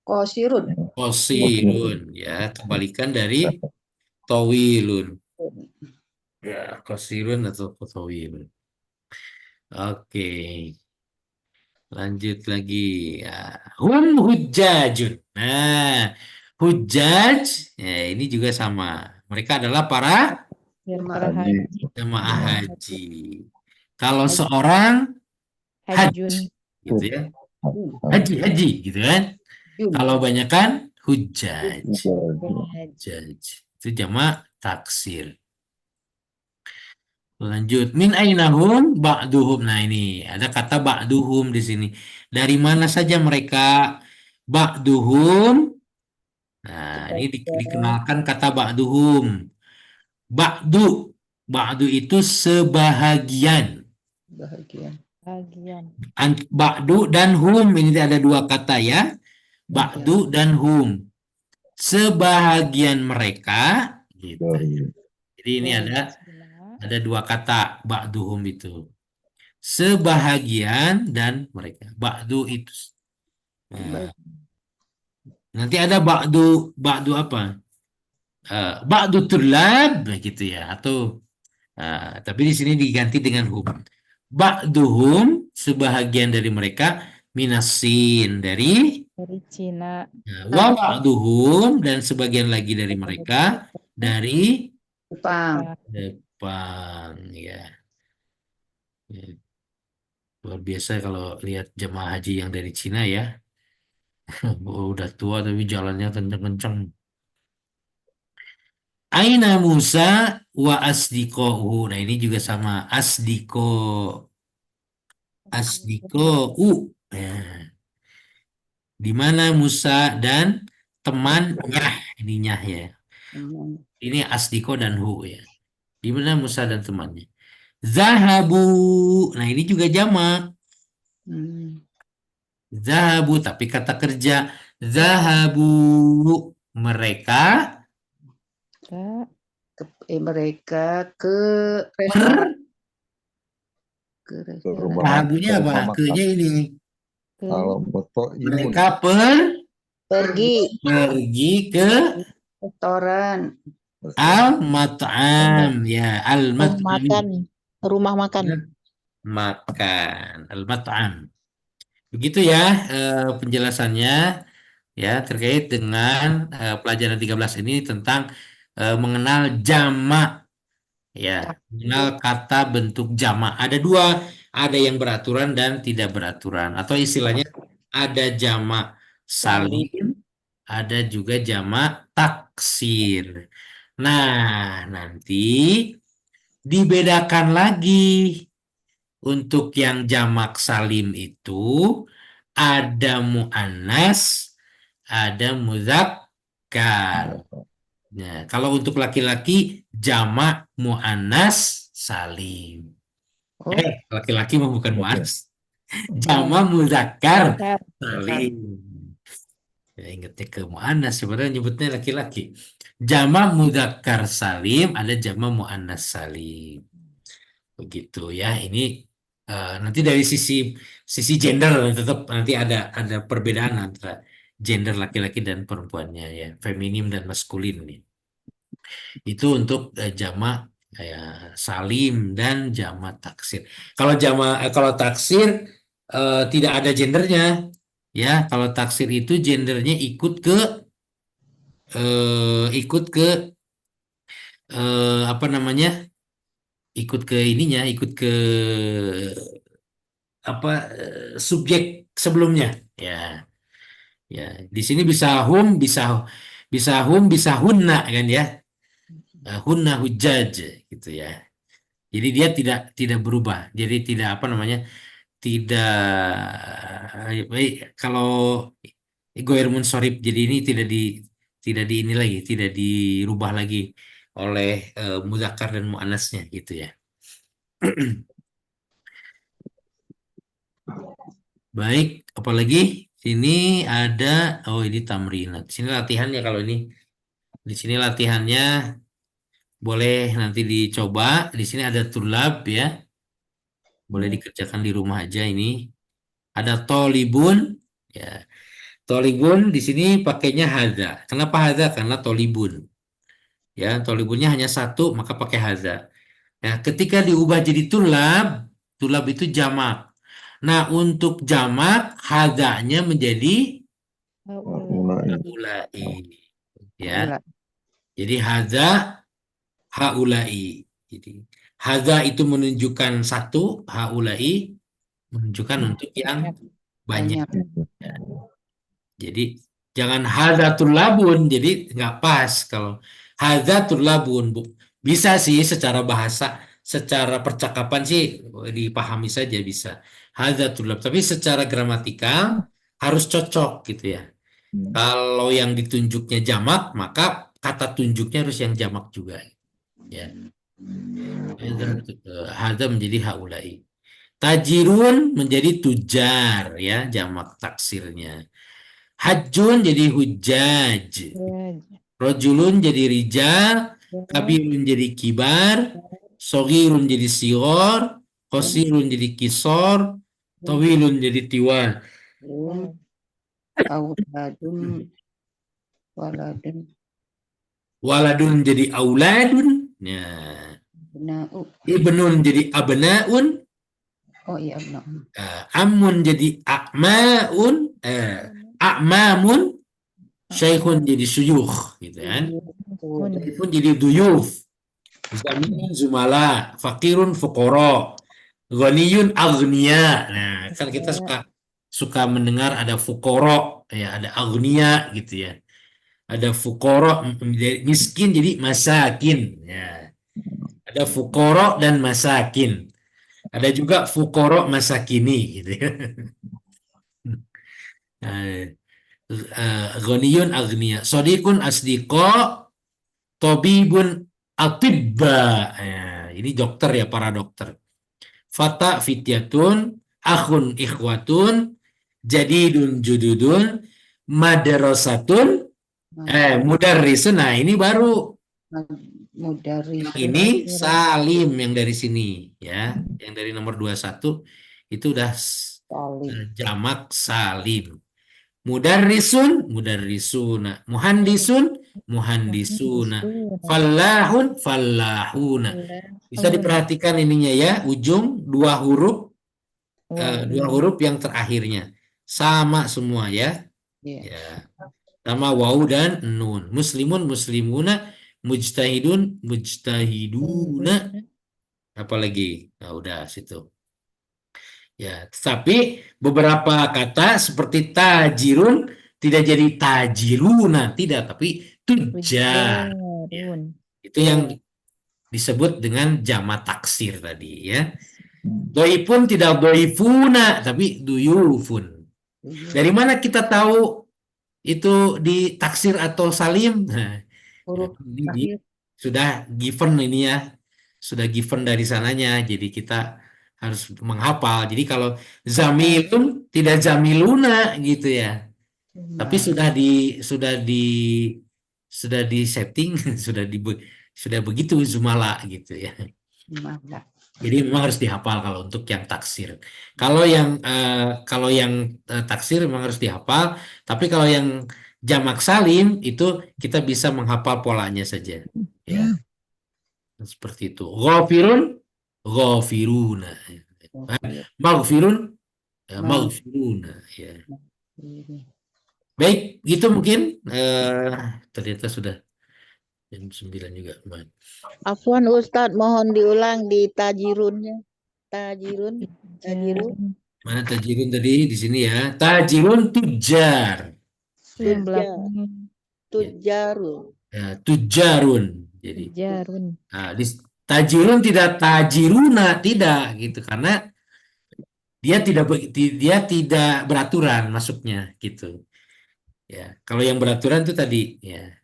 Kosirun. kosirun. Ya, kebalikan dari towilun. Ya, kosirun atau towilun. Oke. Lanjut lagi. Ya. Hum hujjajun. Nah, hujjaj, ya, ini juga sama. Mereka adalah para Para Haji. jemaah haji. Kalau seorang hajun. gitu ya, haji gitu kan. Jun. Kalau banyak kan hujjaj. Haj. Hujjaj. Itu jamak taksir. Lanjut, min ainahum ba'duhum. Nah, ini ada kata ba'duhum di sini. Dari mana saja mereka? Ba'duhum Nah, ini dikenalkan kata ba'duhum. Ba'du itu sebahagian. Bahagia. bagian. Ba'du dan hum, ini ada dua kata ya. Ba'du dan hum. Sebahagian mereka, gitu. Jadi ini Dari ada Cina. dua kata ba'duhum itu. Sebahagian dan mereka. Ba'du itu. Nah, nanti ada ba'du apa? Ba'du tulab gitu ya, atau tapi di sini diganti dengan hum. Ba'duhum sebahagian dari mereka minasin dari Dari Cina. wa ba'duhum dan sebagian lagi dari mereka dari Jepang. Jepang ya. Ya. Luar biasa kalau lihat jemaah haji yang dari Cina ya. Udah tua tapi jalannya kenceng-kenceng. Aina Musa wa asdikohu. Nah ini juga sama. Asdiko ya. Di mana Musa dan temannya, ininya ya. Ini asdiko dan hu ya. Di mana Musa dan temannya. Zahabu. Nah ini juga jamak. Zahabu tapi kata kerja. Zahabu mereka Mereka ke restoran. Ke restoran. zahabunya apa? Ke-nya ini. Kalau betul imun. Mereka Pergi pergi ke restoran. al-mat'am ya, al-mat'am Makan, rumah makan. makan, al-mat'am. Begitu ya penjelasannya ya terkait dengan pelajaran 13 ini tentang mengenal jamak ya, mengenal kata bentuk jamak. Ada dua, ada yang beraturan dan tidak beraturan atau istilahnya ada jamak salim, ada juga jamak taksir. Nah, nanti dibedakan lagi. Untuk yang jamak salim itu ada mu'annas, ada muzakkar. Nah, kalau untuk laki-laki jamak mu'annas salim. Laki-laki mah bukan mu'annas. Jamak muzakkar salim. Ya, ingatnya ke mu'annas, sebenarnya nyebutnya laki-laki. Jamak muzakkar salim, ada jamak mu'annas salim. Begitu ya. Ini nanti dari sisi gender tetap nanti ada perbedaan antara gender laki-laki dan perempuannya ya, feminim dan maskulin nih. Itu untuk jamak salim dan jamak taksir. Kalau taksir tidak ada gendernya ya. Kalau taksir itu gendernya ikut ke apa namanya? Ikut ke ininya, ikut ke apa subjek sebelumnya ya. Ya, di sini bisa bisa hunna kan ya. Hunna hujjaj gitu ya. Jadi dia tidak berubah. Jadi tidak apa namanya? Tidak baik kalau goir munsorib, jadi ini tidak di ini lagi, tidak dirubah lagi oleh muzakkar dan muannasnya gitu ya. Baik, apalagi sini ada ini tamrinat. Sini latihannya kalau ini. Di sini latihannya boleh nanti dicoba. Di sini ada tulab ya. Boleh dikerjakan di rumah aja ini. Ada tolibun ya. Tolibun di sini pakainya hadza. Kenapa hadza? Karena tolibun. Ya, tolibunnya hanya satu, maka pakai hadza. Ya, ketika diubah jadi tulab itu jamak. Nah, untuk jamak hadzanya menjadi haulai. Ya. Jadi hadza haulai. Jadi hadza itu menunjukkan satu, haulai menunjukkan untuk yang banyak. Ya. Jadi jangan hadzatul labun, jadi nggak pas kalau hadzatul labun. Bisa sih secara bahasa, secara percakapan sih dipahami saja bisa hadzatul lab, tapi secara gramatikal harus cocok gitu ya. Kalau yang ditunjuknya jamak, maka kata tunjuknya harus yang jamak juga. Ya. Hadza menjadi haulai. Tajirun menjadi tujar, ya, jamak taksirnya. Hajjun jadi hujaj. Rojulun jadi rijal. Kabirun jadi kibar. Sogirun jadi sior. Qasirun jadi kisor. Tawilun jadi tiwal. Auladun waladun Waladun jadi auladun. Ya. benau. Ibnun jadi abnaun. Oh iya benar. Amun jadi a'maun. A'mamun. Syekhun jadi suyukh, gitu kan. Pun jadi duyuf. Zaminun zumala. Fakirun fuqara. Ghaniyun aghniya. Nah, kan kita suka mendengar ada fuqara, ya, ada aghniya gitu ya. Ada fuqara miskin jadi masakin, ya. Ada fuqara dan masakin. Ada juga fuqara masakini gitu ya. Ghaniyun aghniya. Sadiqun asdiqa. Tabibun atibba. Ya, ini dokter ya, para dokter. Fata fityatun, akhun ikhwatun, jadidun jududun, madrasatun, mudarrisun. Nah, ini baru. Mudarris. Ini salim yang dari sini, ya. Yang dari nomor 21 itu udah jamak salim. Mudarrisun, mudarrisuna. Muhandisun, muhandisuna. Fallahun, fallahuna. Bisa diperhatikan ininya ya, ujung dua huruf yang terakhirnya sama semua ya. Ya. Sama waw dan nun. Muslimun, muslimuna, mujtahidun, mujtahiduna. Apalagi? Nah, udah situ. Ya, tapi beberapa kata seperti tajirun tidak jadi tajiruna, tidak, tapi tujar. Ya. Itu yang disebut dengan jamak taksir tadi, ya. Doifun tidak doifuna, tapi duyufun. Dari mana kita tahu itu di taksir atau salim? Nah, sudah given ini ya, sudah given dari sananya, jadi kita harus menghafal. Jadi kalau zamilun tidak zamiluna gitu ya, tapi sudah di setting sudah begitu zumala gitu ya. Jadi memang harus dihafal kalau untuk yang taksir. Kalau yang taksir memang harus dihafal, tapi kalau yang jamak salim itu kita bisa menghafal polanya saja. Ya. Seperti itu. Ghafirun, ghafiruna. Maghfirun, maghfiruna. Ya. Baik, gitu mungkin. Ternyata sudah jam 9 juga. Afwan Ustadz, mohon diulang di tajirunnya. Tajirun. Mana tajirun tadi? Di sini ya. Tajirun tujar. Tujarun. Ya, tujarun. Jadi. Jarun. Nah, tajirun tidak tajiruna, tidak gitu, karena dia tidak beraturan masuknya gitu. Ya, kalau yang beraturan itu tadi ya.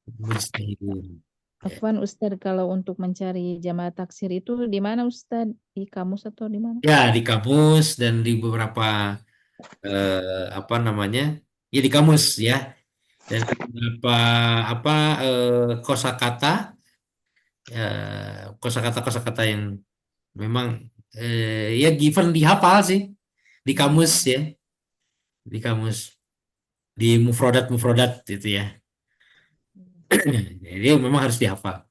Mustahilun. Afwan Ustadz, kalau untuk mencari jamak taksir itu di mana Ustadz? Di kamus atau di mana? Ya, di kamus dan di beberapa ya di kamus ya, dan beberapa kosakata yang memang ya given dihafal sih di kamus ya, di kamus, di mufrodat itu ya. Jadi memang harus dihafal.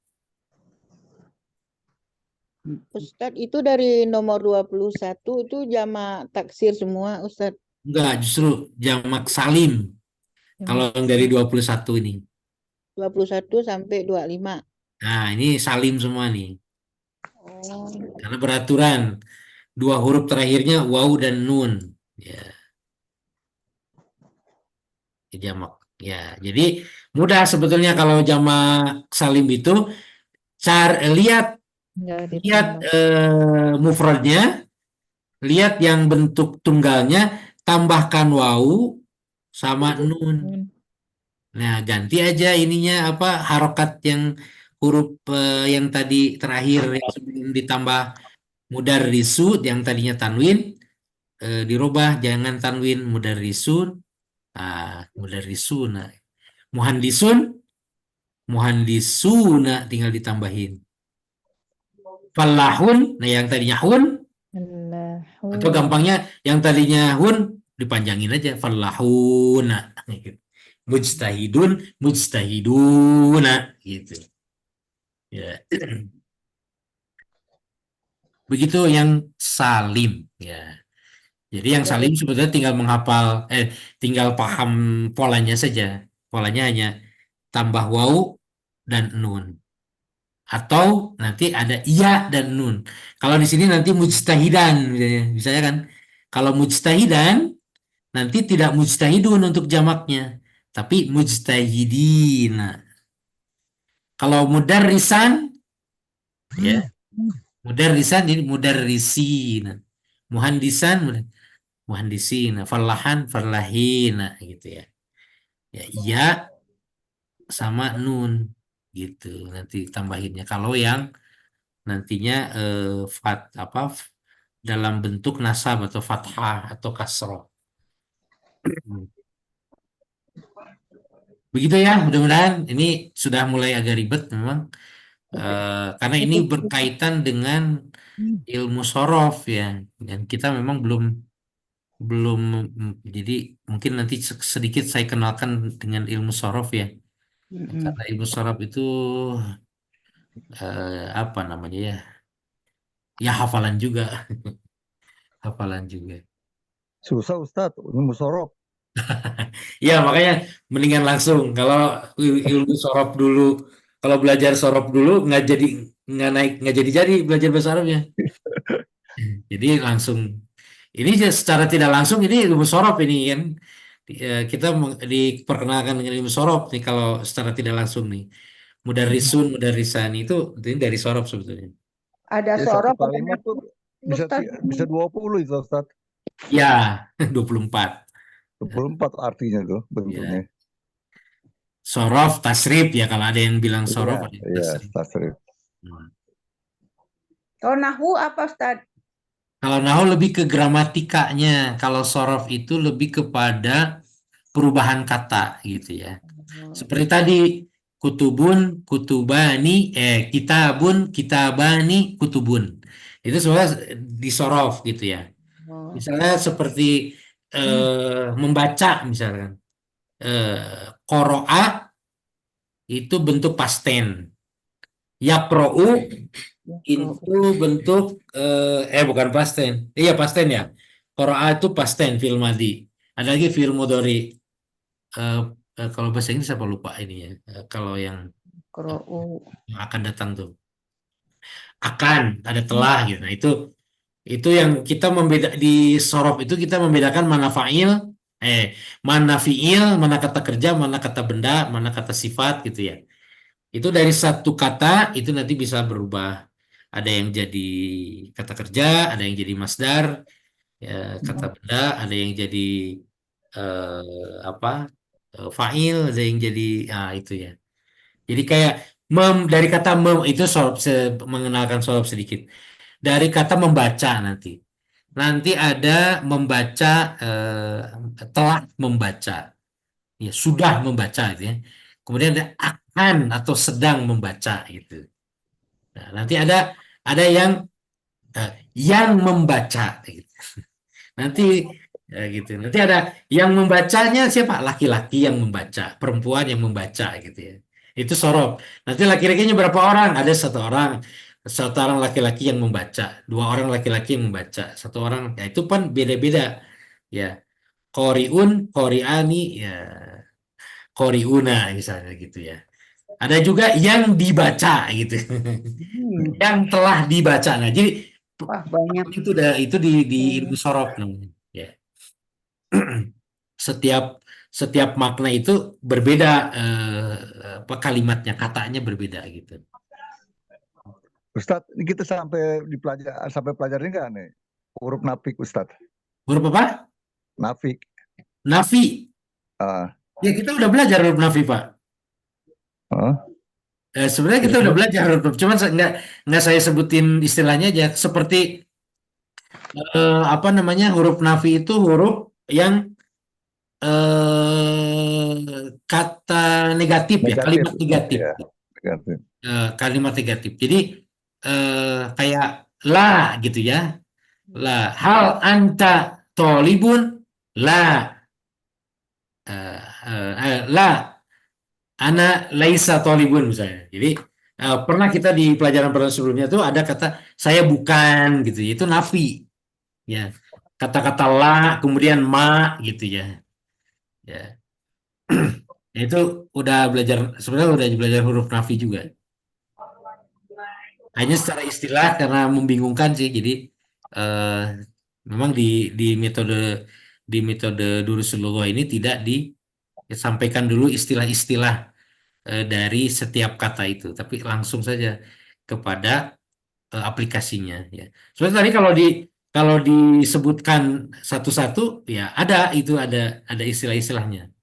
Ustadz, itu dari nomor 21 itu jamak taksir semua Ustadz. Enggak, justru jamak salim. Kalau yang dari 21 ini. 21 sampai 25. Nah, ini salim semua nih. Oh. Karena beraturan. Dua huruf terakhirnya waw dan nun. Ya. Jamak. Ya, jadi mudah sebetulnya kalau jamak salim itu lihat mufradnya, lihat yang bentuk tunggalnya, tambahkan waw sama nun. Nun. Nah, ganti aja ininya apa harokat yang huruf yang tadi terakhir yang sebelum ditambah mudarrisu yang tadinya tanwin dirubah jangan tanwin mudarrisun. Mudarrisuna. Muhandisun, muhandisuna tinggal ditambahin. Falahun, nah yang tadinya hun atau Allahun. gampangnya yang tadinya hun dipanjangin aja falahuna. Mujtahidun, mujtahiduna gitu. Ya. Begitu yang salim ya. Jadi yang salim sebetulnya tinggal menghafal tinggal paham polanya saja. Polanya hanya tambah waw dan nun. Atau nanti ada iya dan nun. Kalau di sini nanti mujtahidan misalnya kan. Kalau mujtahidan nanti tidak mujtahidun untuk jamaknya, tapi mujtahidina. Kalau mudarrisan ya, mudarrisan jadi mudarrisina. Muhandisan muhandisina, fallahan fallahina gitu ya. Ya iya sama nun gitu nanti tambahinnya. Kalau yang nantinya dalam bentuk nasab atau fathah atau kasroh. Begitu ya, mudah-mudahan ini sudah mulai agak ribet memang karena ini berkaitan dengan ilmu sorof ya, dan kita memang belum belum jadi mungkin nanti sedikit saya kenalkan dengan ilmu sorof ya, karena ilmu sorof itu apa namanya ya hafalan juga, hafalan juga. Susah Ustadz, ini musorok. Ya makanya mendingan langsung kalau ilmu sorof dulu, kalau belajar sorof dulu nggak jadi belajar bahasa Arabnya. Jadi langsung ini secara tidak langsung ini ilmu sorof ini kan kita diperkenalkan dengan ilmu sorof nih kalau secara tidak langsung nih mudarrisun mudarrisan itu ini dari sorof sebetulnya. Ada Ya, satu sorof kalimat tuh bisa Ustaz. bisa 20 itu Ustadz. Ya 24 24 artinya tuh bentuknya. sorof tasrif ya kalau ada yang bilang sorof ada yang Iya, tasrif. tasrif. Kalau nahu apa Ustaz? Kalau nahu lebih ke gramatikanya, kalau sorof itu lebih kepada perubahan kata gitu ya. Seperti tadi kutubun, kutubani, kitabun, kitabani, kutubun. Itu semua disorof gitu ya. Misalnya seperti membaca misalkan. Qoro'a itu bentuk past tense. Yaqra'u itu bentuk bukan past tense. Iya past tense ya. Qoro'a itu past tense fi'il madhi. Ada lagi fi'il mudhari. Kalau bahasa Inggris apa lupa ini ya. Kalau yang akan datang tuh. Akan ada telah gitu. Nah, itu yang kita membeda di sorof itu kita membedakan mana fa'il, mana fi'il, mana kata kerja, mana kata benda, mana kata sifat gitu ya. Itu dari satu kata itu nanti bisa berubah. Ada yang jadi kata kerja, ada yang jadi masdar, ya, kata benda, ada yang jadi fa'il, ada yang jadi itu ya. Jadi kayak dari kata itu mengenalkan sorof sedikit. Dari kata membaca nanti. Nanti ada membaca telah membaca. Ya, sudah membaca gitu ya. Kemudian ada akan atau sedang membaca gitu. Nah, nanti ada yang membaca gitu. Nanti gitu. Nanti ada yang membacanya siapa? Laki-laki yang membaca, perempuan yang membaca gitu ya. Itu sorof. Nanti laki-lakinya berapa orang? Ada satu orang laki-laki yang membaca, dua orang laki-laki yang membaca, satu orang. Ya itu kan beda-beda ya. Qoriun, qoriani, ya qoriuna misalnya gitu ya. Ada juga yang dibaca gitu. Yang telah dibaca. Nah, jadi Wah, banyak. itu di ilmu sorof namanya. Ya. Setiap makna itu berbeda kalimatnya, katanya berbeda gitu. Ustadz, ini kita sampai pelajarin nggak nih huruf nafik Ustadz? Huruf apa? Nafik. Nafi. Ah, Ya kita udah belajar huruf nafi Pak. ah, Sebenarnya ya kita udah terus belajar huruf nafi, cuman nggak saya sebutin istilahnya aja. Seperti apa namanya, huruf nafi itu huruf yang kata negatif ya, negatif, kalimat negatif. ya negatif. Kalimat negatif. Jadi kayak la gitu ya. La hal anta tolibun la la ana laisa tolibun misalnya. Jadi pernah kita di pelajaran sebelumnya tuh ada kata saya bukan gitu ya. Itu nafi ya. Kata-kata la kemudian ma gitu ya. Ya. Itu udah belajar, sebenarnya udah belajar huruf nafi juga. Hanya secara istilah karena membingungkan sih. Jadi eh, memang di metode Durusul Lughah ini tidak disampaikan dulu istilah-istilah dari setiap kata itu, tapi langsung saja kepada aplikasinya ya. Soalnya tadi kalau disebutkan satu-satu ya ada istilah-istilahnya.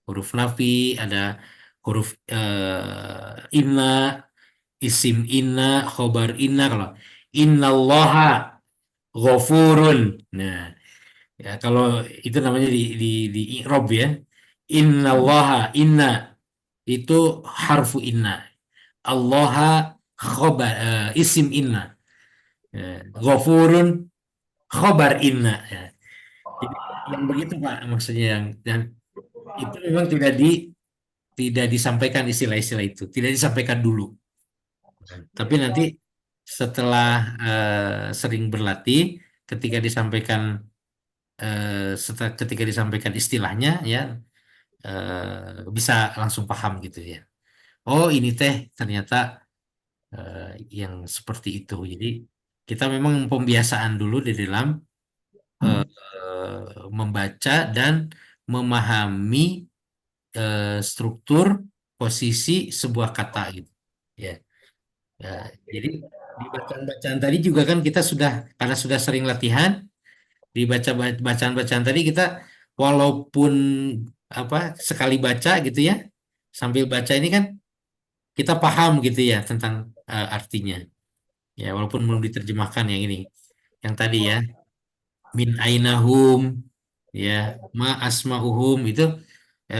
Huruf nafi, ada huruf inna, isim inna, khobar inna. Kalau innallaha ghafurun. Nah, ya kalau itu namanya di i'rab ya. Innallaha, inna itu harfu inna. Allaha khobar, isim inna. Ghafurun khobar inna. Ya. Jadi yang begitu Pak maksudnya, yang dan itu memang tidak disampaikan istilah-istilah itu, tidak disampaikan dulu. Tapi nanti setelah sering berlatih, ketika disampaikan ketika disampaikan istilahnya ya bisa langsung paham gitu ya. Oh ini teh ternyata yang seperti itu. Jadi kita memang pembiasaan dulu di dalam membaca dan memahami struktur posisi sebuah kata gitu. Ya. Ya, jadi di bacaan-bacaan tadi juga kan kita sudah, karena sudah sering latihan, di bacaan-bacaan tadi kita walaupun apa sekali baca gitu ya, sambil baca ini kan kita paham gitu ya tentang artinya. Ya, walaupun belum diterjemahkan yang ini. Yang tadi ya, min ainahum ya, ma asma'uhum itu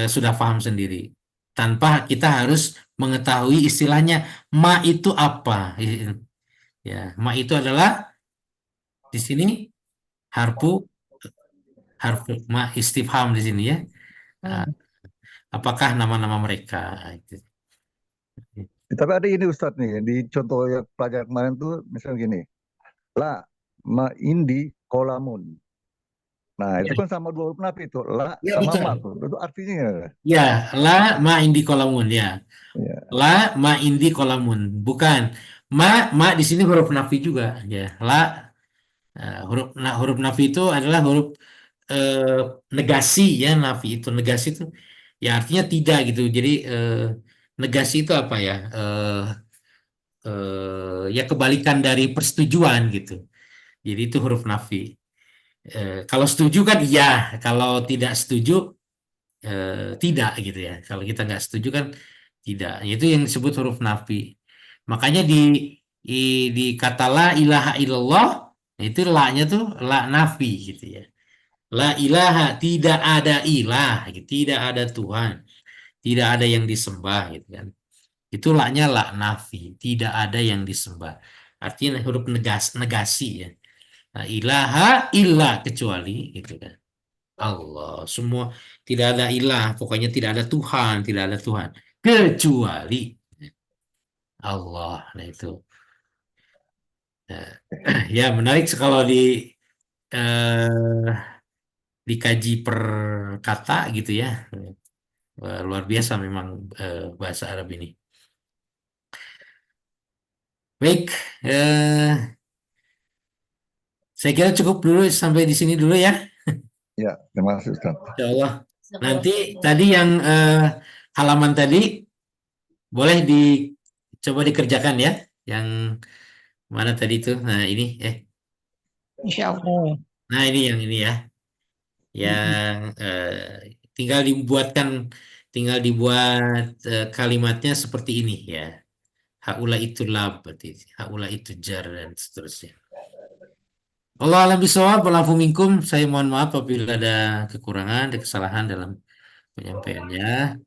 sudah paham sendiri. Tanpa kita harus mengetahui istilahnya ma itu apa. Ya, ma itu adalah di sini harfu harfu ma istifham di sini ya. Ah, apakah nama-nama mereka? Gitu. Tapi ada ini Ustadz nih, di contoh yang pelajaran kemarin tuh misalnya gini, la ma indi kolamun. Nah itu Ya, kan sama dua huruf nafi itu, la ya sama ma betul. tuh. Itu artinya ya. Ya, la ma indi kolamun ya. Ya. La ma indi kolamun. Bukan. Ma di sini huruf nafi juga ya. La huruf nafi itu adalah huruf eh, negasi ya. Nafi itu negasi itu ya artinya tidak gitu. Jadi negasi itu apa ya? Ya kebalikan dari persetujuan gitu. Jadi itu huruf nafi. Kalau setuju kan iya, kalau tidak setuju tidak gitu ya. Kalau kita nggak setuju kan tidak. Itu yang disebut huruf nafi. Makanya di kata la ilaha illallah itu la-nya tuh la nafi gitu ya. La ilaha, tidak ada ilah, gitu. Tidak ada Tuhan, tidak ada yang disembah gitu kan. Itu la-nya la nafi, tidak ada yang disembah. Artinya huruf negasi ya. Nah, ilaha illa kecuali gitu kan. Allah, semua tidak ada ilah, pokoknya tidak ada Tuhan, tidak ada Tuhan kecuali Allah. Nah itu, Nah, ya menarik kalau eh, dikaji per kata gitu ya. Luar biasa memang bahasa Arab ini. Baik, saya kira cukup dulu sampai di sini dulu ya. Ya, terima kasih Ustadz. Insya Allah. Sebelum Nanti tadi yang halaman tadi boleh dicoba dikerjakan ya. Yang mana tadi itu? Nah ini, Insya Allah. nah ini yang ini ya, yang tinggal dibuat kalimatnya seperti ini ya. Haula itu lab, berarti haula itu jar dan seterusnya. Allah alam bisawab, walafu minkum. Saya mohon maaf apabila ada kekurangan, ada kesalahan dalam penyampaiannya.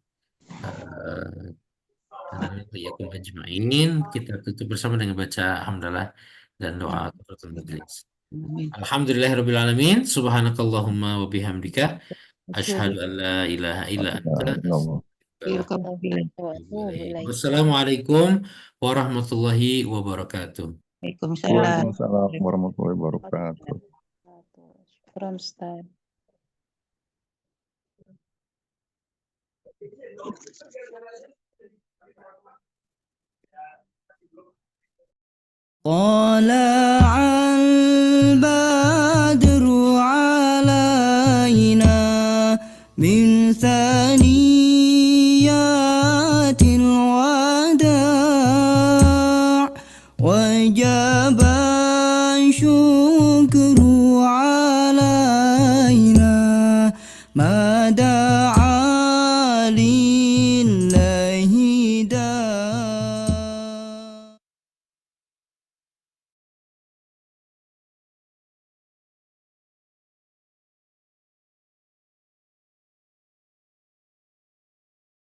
Kita tutup bersama dengan baca hamdalah dan doa kafaratul majelis. Alhamdulillahirabbil alamin. Subhanakallahumma wa bihamdika asyhadu an la ilaha illa anta. Wassalamualaikum warahmatullahi wabarakatuh. Waalaikumsalam. Waalaikumsalam warahmatullahi wabarakatuh. Syukran Ustaz. طلع البدر علينا من ثنيات الوداع وجاء